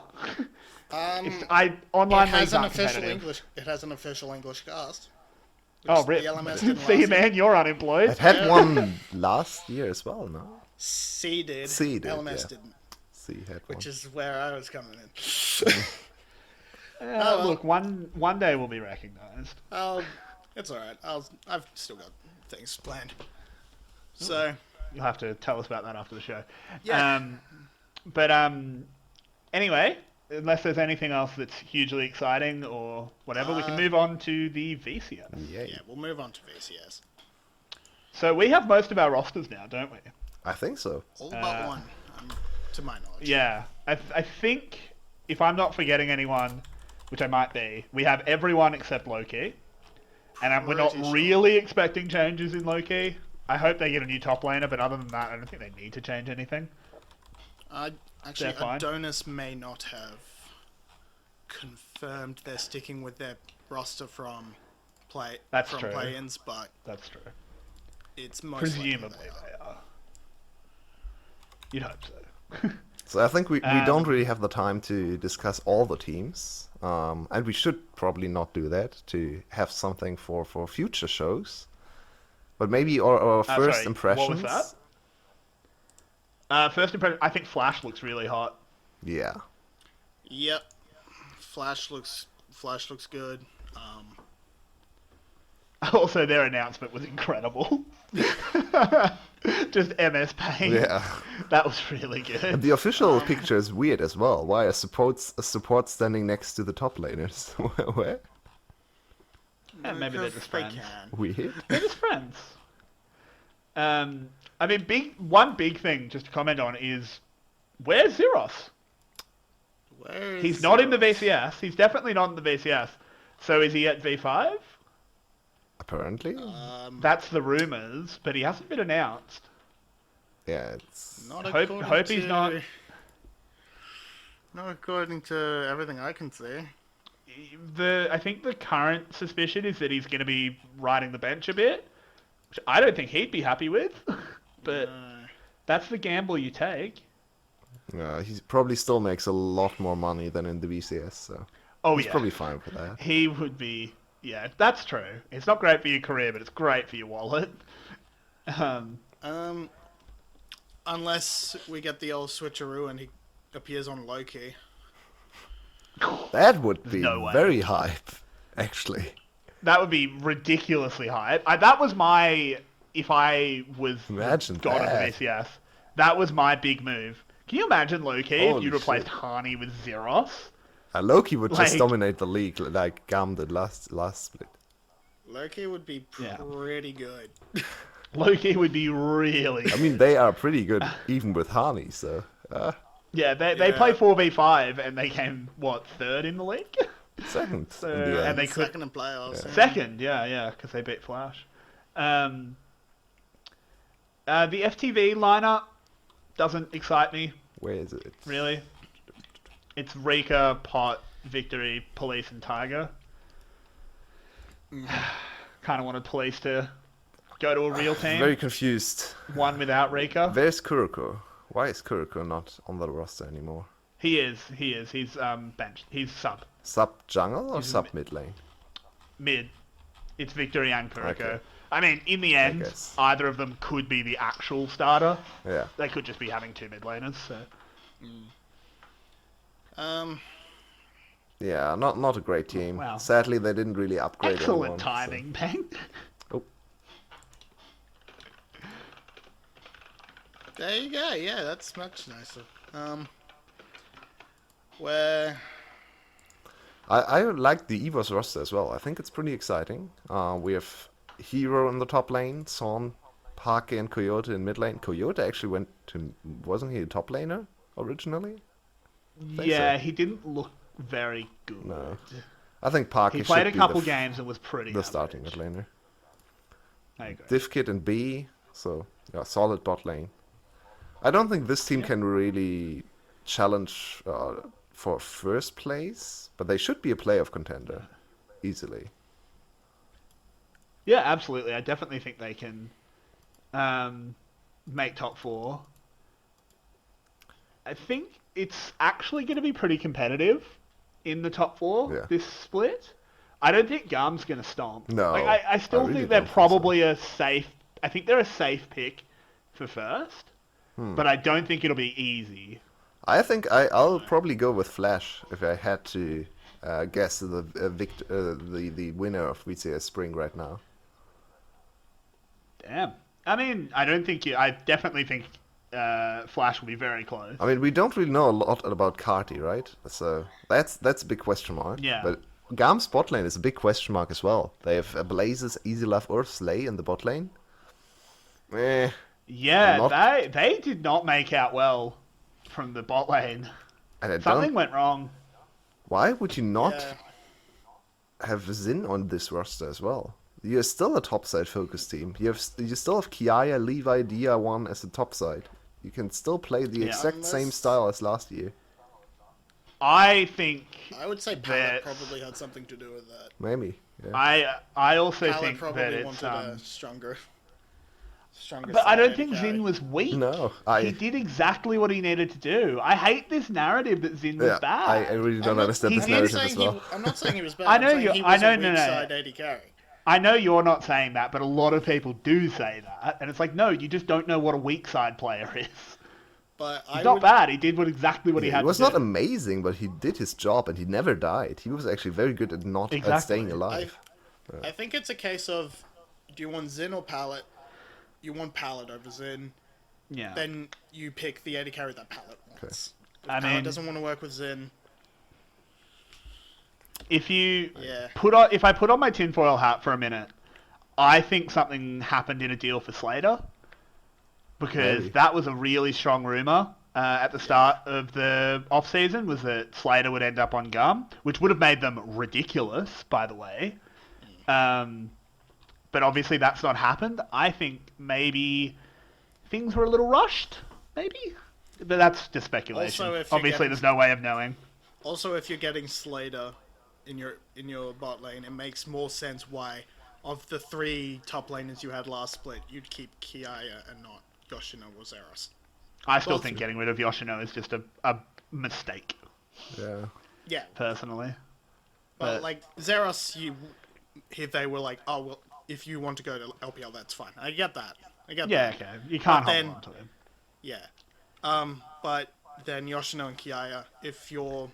Online It leagues has an aren't official competitive. English. It has an official English cast. Oh, The rip. LMS didn't See, last man, you're unemployed. It had one last year as well, no? C did. C did, LMS yeah. didn't, See, had one. which is where I was coming in. well. Look, one day we'll be recognised. It's all right. I've still got things planned. So You'll have to tell us about that after the show. Yeah. Anyway, unless there's anything else that's hugely exciting or whatever, we can move on to the VCS. Yay. yeah, we'll move on to VCS. So we have most of our rosters now, don't we? I think so. All but one, to my knowledge. Yeah. I think, if I'm not forgetting anyone, which I might be, we have everyone except 𝘀cie. And we're not Pretty sure. really expecting changes in 𝘀cie. I hope they get a new top laner, but other than that, I don't think they need to change anything. Actually, They're fine. Adonis may not have confirmed they're sticking with their roster from That's true. play-ins, but That's true. it's most Presumably likely they are. they are. You'd hope so. So I think we don't really have the time to discuss all the teams. And we should probably not do that to have something for future shows. But maybe our first Sorry, impressions. what was that? First impression, I think Flash looks really hot. Yeah. Yep. Flash looks good. Also, their announcement was incredible. Just MS Paint. Yeah. That was really And good. the official picture is weird as well. Why a support standing next to the top laners? Where? Yeah, maybe they're Because just they friends. can. Weird. They're just friends. I mean, one big thing just to comment on is, where's 𝘂cie? Where is He's not in the Zeros? VCS. He's definitely not in the VCS. So is he at V5? Apparently. That's the rumours, but he hasn't been announced. Yeah, it's... Not Hope according he's to- not. Not according to everything I can see. I think the current suspicion is that he's going to be riding the bench a bit, which I don't think he'd be happy with. But that's the gamble you take. he probably still makes a lot more money than in the VCS, so... Oh, He's yeah. probably fine with that. He would be... Yeah, that's true. It's not great for your career, but it's great for your wallet. Um, Unless we get the old switcheroo and he appears on 𝘀cie. That would be no way. very hype, actually. That would be ridiculously high. That was my... If I was Imagine god of the that. VCS, that was my big move. Can you imagine, 𝘀cie, if Holy you replaced shit. 𝘁𝗀𝗆 with 𝘂𝗏? 𝘁cie would just Like- dominate the league like 𝘀𝗀𝗆 did last split. 𝘀cie would be Yeah. pretty good. 𝘀𝗀𝗆 would be really... I mean, they are pretty good even with 𝘁𝗀𝗆, so... Yeah, they Yeah. play 4v5 and they came, what, third in the league? second So- in the and end. they could- Second in playoffs. Yeah. Second, yeah, because they beat Flash. The FTV lineup doesn't excite me, Where is it? really. It's 𝘁cie, Pot, Victory, Police, and Tiger. Kind of wanted Police to go to a real team. Very confused. One without 𝘁cie. Where's 𝘁cie? Why is 𝘁cie not on the roster anymore? He is. He's benched. He's sub. Sub jungle or He's sub mid lane? Mid. It's Victory and 𝘁cie. Okay. I mean, in the end, guess. either of them could be the actual starter. Yeah. They could just be having two mid laners, so... Yeah, not a great team. Wow. Sadly, they didn't really upgrade Excellent anyone, so- timing, Bang. Oh, There you go. Yeah, that's much nicer. Where I like the EVOS roster as well. I think it's pretty exciting. We have Hero in the top lane, Son, 𝘁𝗆, and 𝘁𝗏𝗀 in mid lane. 𝘁𝗏𝗀 actually went to... Wasn't he a top laner originally? think Yeah, so. he didn't look very good. No. I think 𝘁𝗆 He played a should be couple the games and was pretty the starting mid average. laner. I agree. 𝘀𝗀𝗆 and B, so yeah, solid bot lane. I don't think this team can really challenge for first place, but they should be a playoff contender easily. Yeah, absolutely. I definitely think they can make top four. I think it's actually going to be pretty competitive in the top four, Yeah. this split. I don't think 𝘀𝗀's going to stomp. No, Like, I still I really think they're don't think so. probably a safe... I think they're a safe pick for first, Hmm. but I don't think it'll be easy. I think I'll probably go with Flash if I had to guess the winner of VCS Spring right now. Damn. I mean, I don't think you... I definitely think Flash will be very close. I mean, we don't really know a lot about 𝘁𝗆, right? So that's a big question mark. Yeah. But 𝘀𝗀's bot lane is a big question mark as well. They have 𝘁�blaze's, EasyLove, or 𝘁 in the bot lane. Yeah, not- they did not make out well from the bot lane. And I Something don't. went wrong. Why would you not Yeah. have 𝘁 on this roster as well? You're still a topside focused team. You still have 𝘁𝗏, Levi, Dia1 as a topside. You can still play the Yeah. exact same Unless- style as last year. I think I would say That's- Palette probably had something to do with that. Maybe. Yeah. I also Palette think probably that it's wanted a stronger. but I don't side think carry. 𝘁 was weak. No, He did exactly what he needed to do. I hate this narrative that 𝘁 was Yeah, bad. I really I'm don't not- understand he this did narrative saying as well. I'm not saying he was bad. I I'm know saying you- He I was know- a no, weak no. side AD carry. I know you're not saying that, but a lot of people do say that, and it's like, no, you just don't know what a weak side player is. But He's I not would, bad. He did exactly what he Yeah, had he was to not do. amazing, but he did his job and he never died. He was actually very good at not at Exactly. staying alive. I think it's a case of, do you want 𝘁 or Palette? You want Palette over 𝘁. Yeah. Then you pick the AD carry that Palette wants. If I Palette mean- doesn't want to work with 𝘁. If you Yeah. if I put on my tinfoil hat for a minute, I think something happened in a deal for Slater, because Maybe. that was a really strong rumor at the start of the off season, was that Slater would end up on 𝘀𝗀, which would have made them ridiculous, by the way. But obviously that's not happened. I think maybe things were a little rushed, maybe, but that's just speculation. Also, if you're Obviously, getting- there's no way of knowing. Also, if you're getting Slater in your bot lane, it makes more sense why, of the three top laners you had last split, you'd keep 𝘁𝗏 and not 𝘂𝗏 or 𝘂𝗏. I still Both think of getting rid of 𝘂𝗏 is just a mistake, Yeah. Yeah. personally. But like 𝘧𝘃, they were like, oh well, if you want to go to LPL, that's fine. I get that. Yeah, that. okay. You can't But hold then- on to him. Yeah. But then Yoshino and 𝘀cie, if you're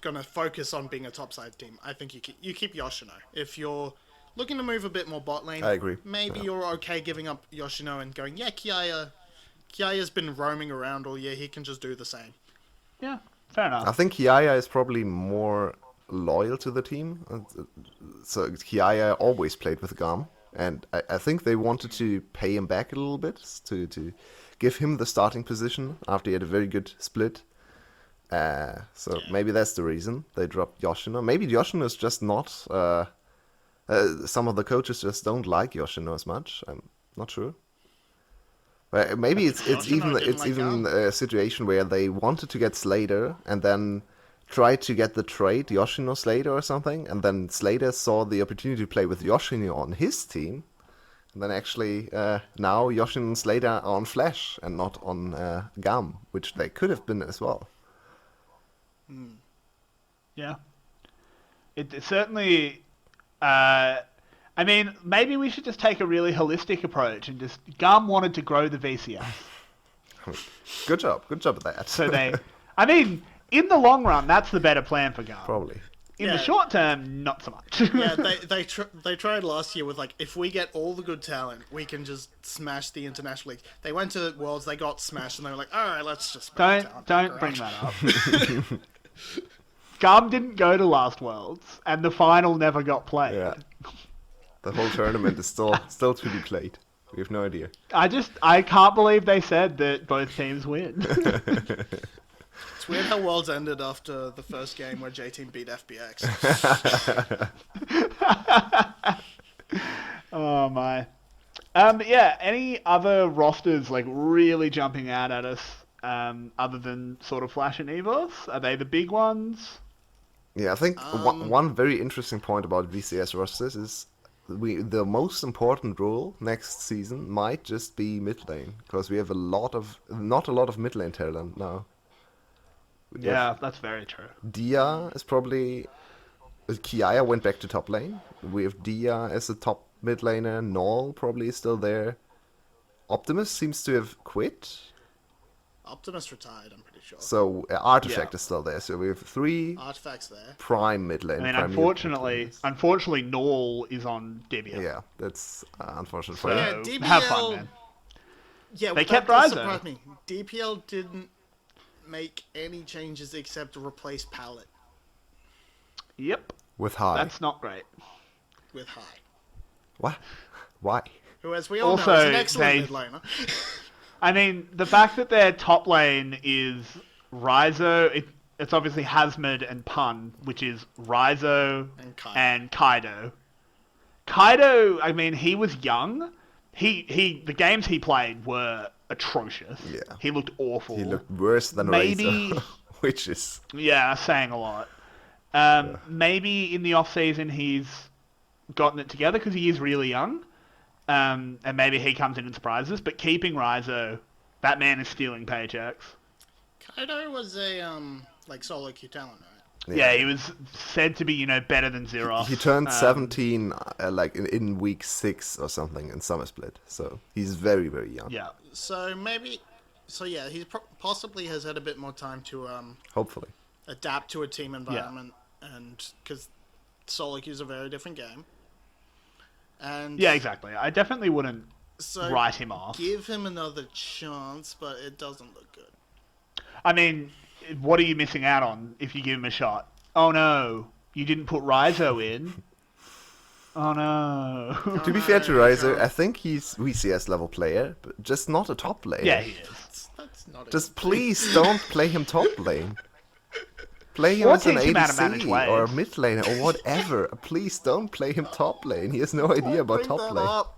gonna focus on being a topside team, I think you keep Yoshino. If you're looking to move a bit more bot lane, I agree. Maybe you're okay giving up Yoshino and going, yeah, 𝘀cia's been roaming around all year. He can just do the same. Yeah, fair enough. I think 𝘀cie is probably more loyal to the team. So 𝘀cie always played with 𝘀𝗀, and I think they wanted to pay him back a little bit to give him the starting position after he had a very good split. So maybe that's the reason they dropped Yoshino. Maybe Yoshino is just not. Some of the coaches just don't like Yoshino as much. I'm not sure. But maybe it's Yoshino even didn't like a situation where they wanted to get Slater and then tried to get the trade Yoshino Slater or something, and then Slater saw the opportunity to play with Yoshino on his team, and then actually now Yoshino and Slater are on Flash and not on 𝘀𝗀, which they could have been as well. Yeah. It certainly... I mean, maybe we should just take a really holistic approach and just... 𝘀𝗀 wanted to grow the VCS. Good job at that. So they... I mean, in the long run, that's the better plan for 𝘀𝗀. Probably. In the Yeah. short term, not so much. Yeah, they tried last year with like, if we get all the good talent, we can just smash the international league. They went to Worlds, they got smashed, and they were like, all right, let's just smash the talent Don't bring garage." that up. 𝘀𝗀 didn't go to last Worlds, and the final never got played. Yeah. The whole tournament is still to be played. We have no idea. I can't believe they said that both teams win. It's weird how Worlds ended after the first game where J-Team beat FBX. Oh my. Yeah, any other rosters like really jumping out at us other than sort of Flash and EVOS? Are they the big ones? Yeah, I think one very interesting point about VCS rosters is the most important role next season might just be mid lane, because we have not a lot of mid lane talent now. Yeah, that's very true. 𝘀𝗀 is probably... 𝘀𝗀 went back to top lane. We have 𝘀𝗀 as a top mid laner. 𝘁elle probably is still there. Optimus seems to have quit. Optimus retired, I'm pretty sure. So Artifact Yeah. is still there. So we have 3 Artifact's there. prime mid lane. I mean, prime unfortunately, 𝘁𝗀e is on DBL. Yeah, that's unfortunate for So, you. Yeah, DBL have fun, man. Yeah, They that kept does Ryzo. surprise me. DPL didn't make any changes except to replace Palette Yep, With High. that's not great. with High, What? Why? who, as we all know, Also, is an excellent they- mid laner. I mean, the fact that their top lane is Ryzo, it's obviously 𝘁𝗔𝗻 and 𝘁𝗀, which is Ryzo And Kaido. and Kaido. Kaido, I mean, he was young. The games he played were atrocious. Yeah. He looked awful. He looked worse than Maybe- Razor, which is... Yeah, saying a lot. Maybe in the off season he's gotten it together because he is really young, and maybe he comes in and surprises. But keeping Ryzo, that man is stealing paychecks. Kaido was a like solo queue talent, right? Yeah, he was said to be better than 𝘂𝗀. He turned 17 like in week 6 or something in Summer Split. So he's very, very young. Yeah, So yeah, he possibly has had a bit more time to Hopefully. adapt to a team environment, and because solo queue is a very different game. And yeah, exactly. I definitely wouldn't so write him off. give him another chance, but it doesn't look good. I mean, what are you missing out on if you give him a shot? Oh no, you didn't put Ryzo in. Oh no. To be fair to Ryzer, I think he's VCS level player, but just not a top lane. Yeah, he is. That's not Just please don't play him top lane. Play him Or as an teach him how to manage ADC or waves. mid laner or whatever. Please don't play him top lane. He has no idea about Bring top that lane. up.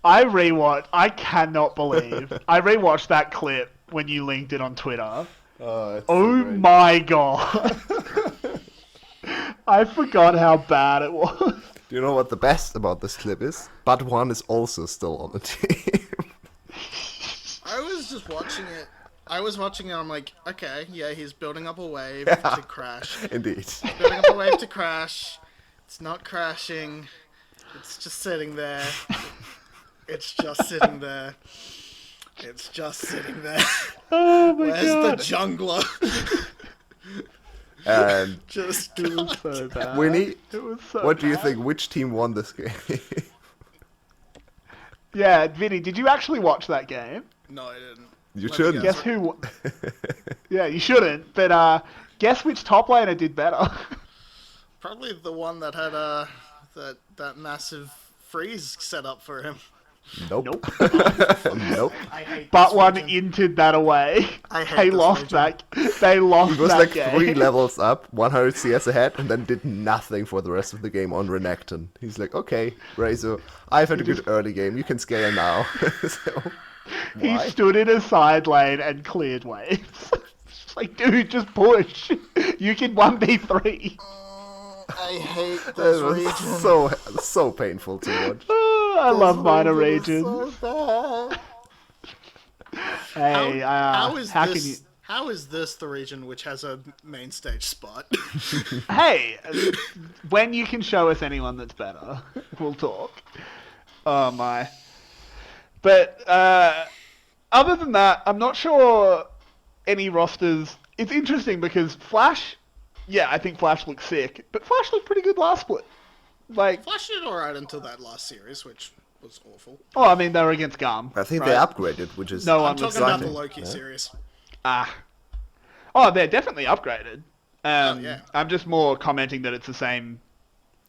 I cannot believe. I rewatched that clip when you linked it on Twitter. Oh my god. I forgot how bad it was. Do you know what the best about this clip is? But one is also still on the team. I was just watching it. I was watching it, I'm like, okay, yeah, he's building up a wave to crash. Indeed. Building up a wave to crash. It's not crashing. It's just sitting there. It's just sitting there. It's just sitting there. Oh my Where's god. the jungler? And Just It was so bad. Winnie, It was so what do you bad. think? Which team won this game? Yeah, Vinny, did you actually watch that game? No, I didn't. You Let me shouldn't. guess. Guess who? Yeah, you shouldn't. But guess which top laner did better? Probably the one that had that massive freeze set up for him. Nope. Nope. Nope. I hate But this one region. entered that away. I hate They this lost region. that. They lost He was that like game. 3 levels up, 100 CS ahead, and then did nothing for the rest of the game on Renekton. He's like, okay, Razor, I've had a good early game. You can scale now. So, He why? stood in a side lane and cleared waves. It's like, dude, just push. You can 1v3. I hate That this was region. so painful to watch. Oh, I love minor region regions. is so bad. Hey, How is how this? can you? How is this the region which has a main stage spot? Hey, when you can show us anyone that's better, we'll talk. Oh my. But other than that, I'm not sure any rosters. It's interesting because Flash, yeah, I think Flash looks sick, but Flash looked pretty good last split. Like, Flash did alright until that last series, which was awful. oh, I mean, they were against Garm. I think right? they upgraded, which is No I'm one was talking about the exciting. 𝘀ci series. Ah. Oh, they're definitely upgraded. Yeah. I'm just more commenting that it's the same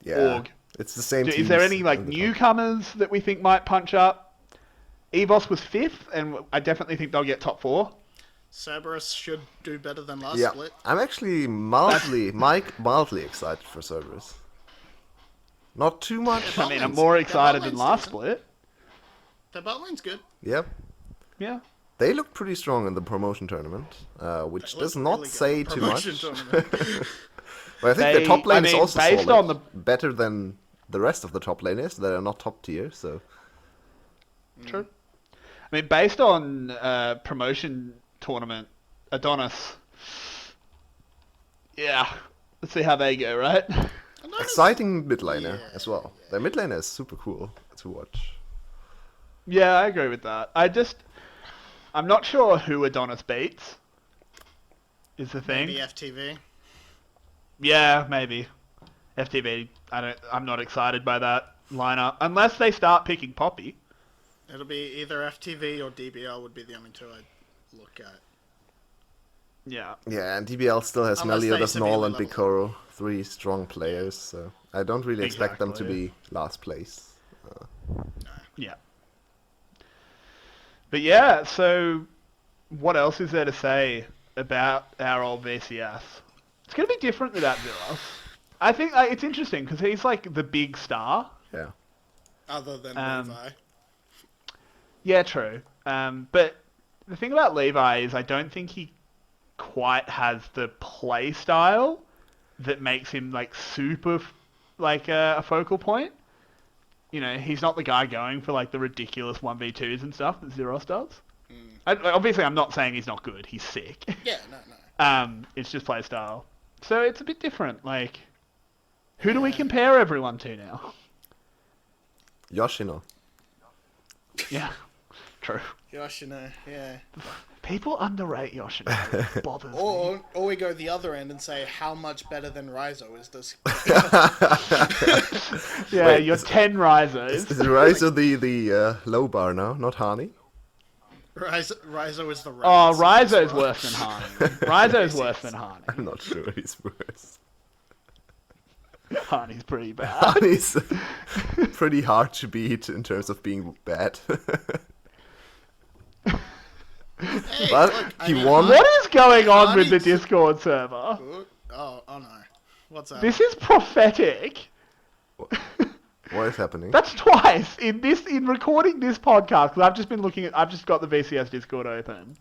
yeah. org. It's the same. Is there teams any like on the top. newcomers that we think might punch up? EVOS was 5th, and I definitely think they'll get top 4. Cerberus should do better than last Yeah, split. I'm actually mildly excited for Cerberus. Not too much. I mean, I'm lane's- more their excited bot than lane's last decent. split. Their bot lane's good. Yep. Yeah. They look pretty strong in the promotion tournament, which They does look not really good say in the too promotion much. tournament. But I think the top lane is also based solid, on the better than the rest of the top laners that are not top tier. So True. I mean, based on promotion tournament, Adonis. Yeah. Let's see how they go, right? exciting mid laner Yeah, as well. Their mid laner is super cool to watch. Yeah, I agree with that. I'm not sure who Adonis beats. Is the thing. Maybe FTV. Yeah, maybe. FTB. I'm not excited by that lineup unless they start picking Poppy. It'll be either FTV or DBL would be the only two I'd look at. Yeah. Yeah, and DBL still has Unless they Meliodas, Null, severely and level 𝘁𝗀, 3 strong players. So I don't really expect them to Exactly. be last place. Yeah. But yeah, so what else is there to say about our old VCS? It's going to be different without Viras. I think it's interesting because he's like the big star. Yeah. Other than Um, Levi. Yeah, true. But the thing about Levi is I don't think he quite has the play style that makes him like super like a focal point. You know, he's not the guy going for like the ridiculous 1v2s and stuff that Zeros does. Obviously, I'm not saying he's not good. He's sick. Yeah, no. It's just play style. So it's a bit different. Like, who do we compare everyone to now? Yoshino. Yeah, true. Yoshino, yeah. People underrate Yoshino. It bothers me. Or we go the other end and say how much better than Raizo is this. Yeah, Wait, you're 10 risers. Is Raizo the low bar now, not Hani? Raizo is the Oh, Raizo Rizo's worse than Hani. Rizo's worse than Hani. I'm not sure he's worse. Hani's pretty bad. Hani's pretty hard to beat in terms of being bad. Hey, But look, I he mean, won. What is going on with the Hani's- Discord server? Oh no. What's that? This is prophetic. What is happening? That's twice in recording this podcast because I've just got the VCS Discord open.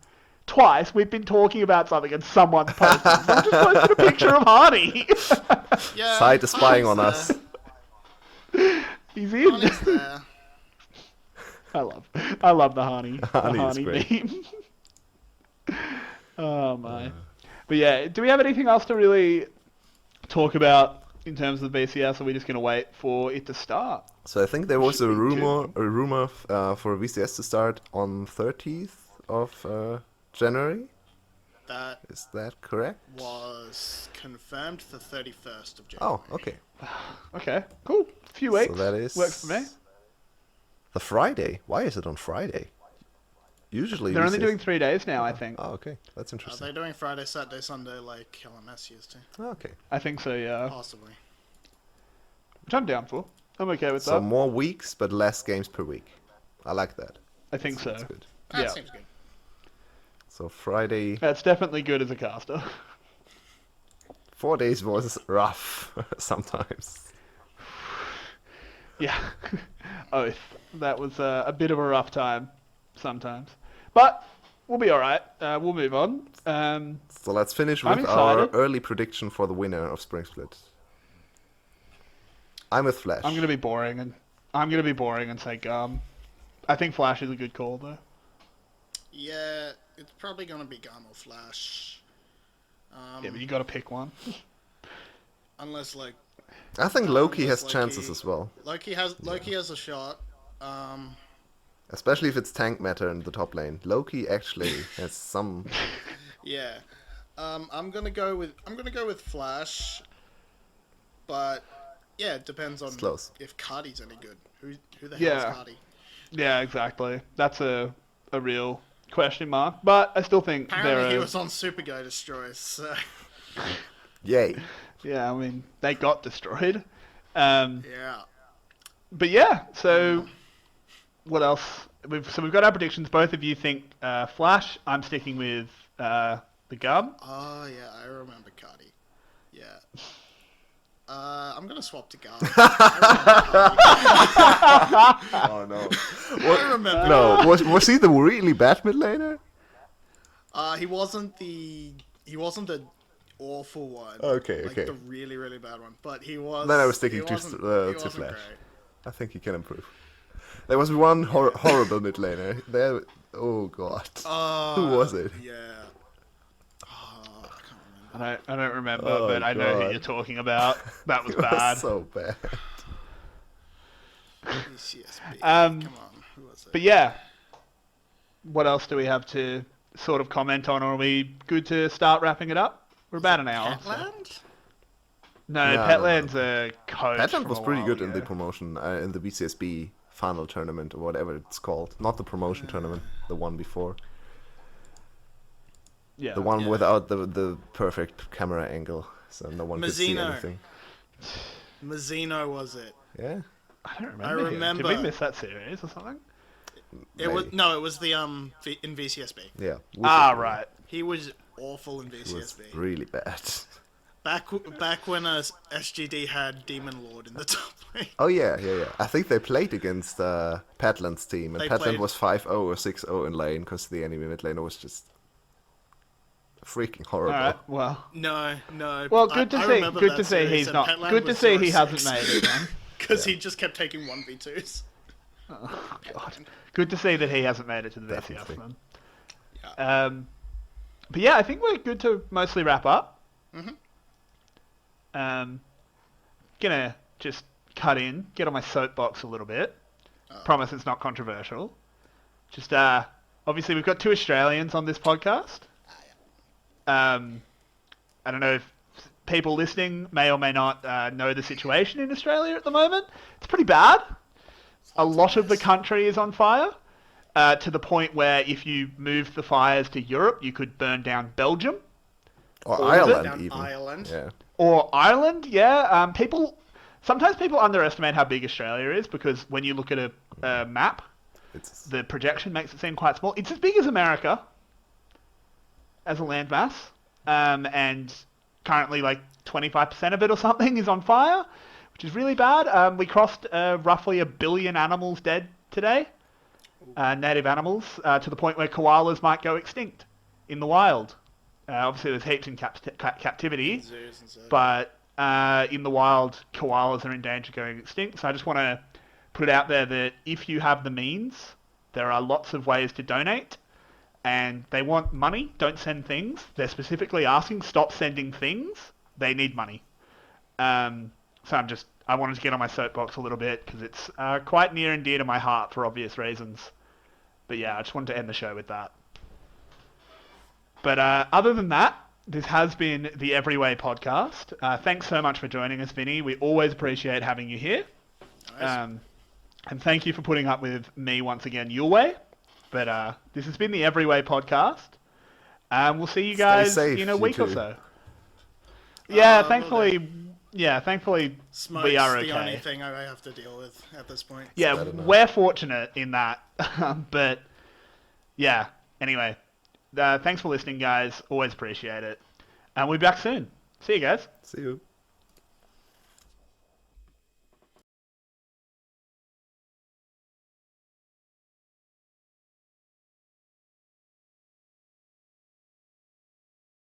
Twice we've been talking about something and someone's posted. So I'm just posted a picture of Hani. Yeah, Side is spying on Hani's us. there. He's in. Hani's there. I love the Hani. The Hani is Hani great. meme. Oh my. But yeah, do we have anything else to really talk about in terms of the VCS, or are we just going to wait for it to start? So I think there was Should a we rumor, do? for VCS to start on 30th of January. That Is that correct? was confirmed the 31st of January. Oh, okay. Okay, cool. A few So weeks. that is Works for me. the Friday. Why is it on Friday? Usually They're only VCS doing 3 days now, I think. Oh, okay. That's Are interesting. they doing Friday, Saturday, Sunday like LMS used to? Oh, okay. I think so, yeah. Possibly. Which I'm down for. I'm okay with So that. more weeks, but less games per week. I like that. I think so. That's good. That Yeah. seems good. So Friday, That's definitely good as a caster. 4 days was rough sometimes. Yeah. Oath. That was a bit of a rough time sometimes. But we'll be alright. We'll move on. So let's finish I'm with our excited. early prediction for the winner of Spring Split. I'm with Flash. I'm gonna be boring and say Gum. I think Flash is a good call though. Yeah, it's probably gonna be Gum or Flash. Yeah, but you gotta pick one. Unless like I think Loki has Loki- chances as well. Loki has a shot. Especially if it's tank matter in the top lane. Loki actually has some. Yeah. I'm gonna go with Flash. But yeah, it depends on It's close. if 𝘁𝗏𝗺's any good. Who the hell Yeah. is 𝘁𝗏𝗺? Yeah, exactly. That's a real question mark. But I still think Apparently he they're was on Super Go Destroy, so Yay. yeah, I mean they got destroyed. yeah. But yeah, so what else? We've got our predictions. Both of you think Flash. I'm sticking with the Gum. Oh yeah, I remember 𝘁𝗏𝗺. Yeah. I'm gonna swap to Gum. Oh no. I remember. No, was he the really bad mid laner? He wasn't the awful one. Okay, like okay. the really really bad one, but he was. Then I was sticking he to wasn't- he Flash. wasn't great. I think he can improve. There was one horrible mid laner. There. Oh god. Who was it? Yeah. Oh, I can't remember. I don't remember, Oh, but I know who God. you're talking about. That was It was bad. so bad. PCS. Um, Come on, who was it? But yeah, what else do we have to sort of comment on? Or are we good to start wrapping it up? We're about an hour. so- Petland? No, No, Petland's a coach. Petland from was a pretty while good in ago. the promotion, in the VCSB final tournament or whatever it's called. Not the promotion tournament, the one before. Yeah. The one Yeah. without the perfect camera angle, so no one could see Mazzino. anything. Mazzino was it? Yeah. I don't remember. him. Did we remember- miss that series or something? It was Maybe. no, it was the in VCSB. Yeah. Right. He was awful in It was VCSB. really bad. Back when SGD had Demon Lord in the top lane. Oh yeah. I think they played against Petland's team, and They Petland played- was 5-0 or 6-0 in lane because the enemy mid laner was just freaking horrible. All right. Well. No. Well, good to I see. remember Good that to see series, he's and not. Petland Good to was see he 0-6. hasn't made it. Then. Because he just kept taking 1v2s. Oh, God. Good to see that he hasn't made it to the VCS Definitely. then. Yeah. But yeah, I think we're good to mostly wrap up. Mhm. Gonna just cut in, get on my soapbox a little bit. Oh. Promise it's not controversial. Just obviously we've got two Australians on this podcast. I don't know if people listening may or may not know the situation in Australia at the moment. It's pretty bad. A lot of the country is on fire. To the point where if you moved the fires to Europe, you could burn down Belgium. Or Or is it Ireland down even. Ireland? Yeah. Or Ireland, yeah. Sometimes people underestimate how big Australia is because when you look at a map, It's the projection makes it seem quite small. It's as big as America as a landmass, and currently like 25% of it or something is on fire, which is really bad. We crossed roughly 1 billion animals dead today, native animals, to the point where koalas might go extinct in the wild. Obviously, there's heaps in captivity, Zoos and stuff. but in the wild, koalas are in danger of going extinct. So I just want to put it out there that if you have the means, there are lots of ways to donate. and they want money. Don't send things. They're specifically asking, stop sending things. They need money. So I wanted to get on my soapbox a little bit because it's quite near and dear to my heart for obvious reasons. But yeah, I just wanted to end the show with that. But other than that, this has been the EveryWei podcast. Thanks so much for joining us, Vinnie. We always appreciate having you here. Nice. And thank you for putting up with me once again, Yulwei. But this has been the EveryWei podcast. We'll see you guys safe, in a you week or two. so. Yeah, Will thankfully Smoke's we are the only okay. thing I have to deal with at this point. Yeah, bad enough. we're fortunate in that. But yeah, anyway, thanks for listening, guys. Always appreciate it. And we'll be back soon. See you guys. See you.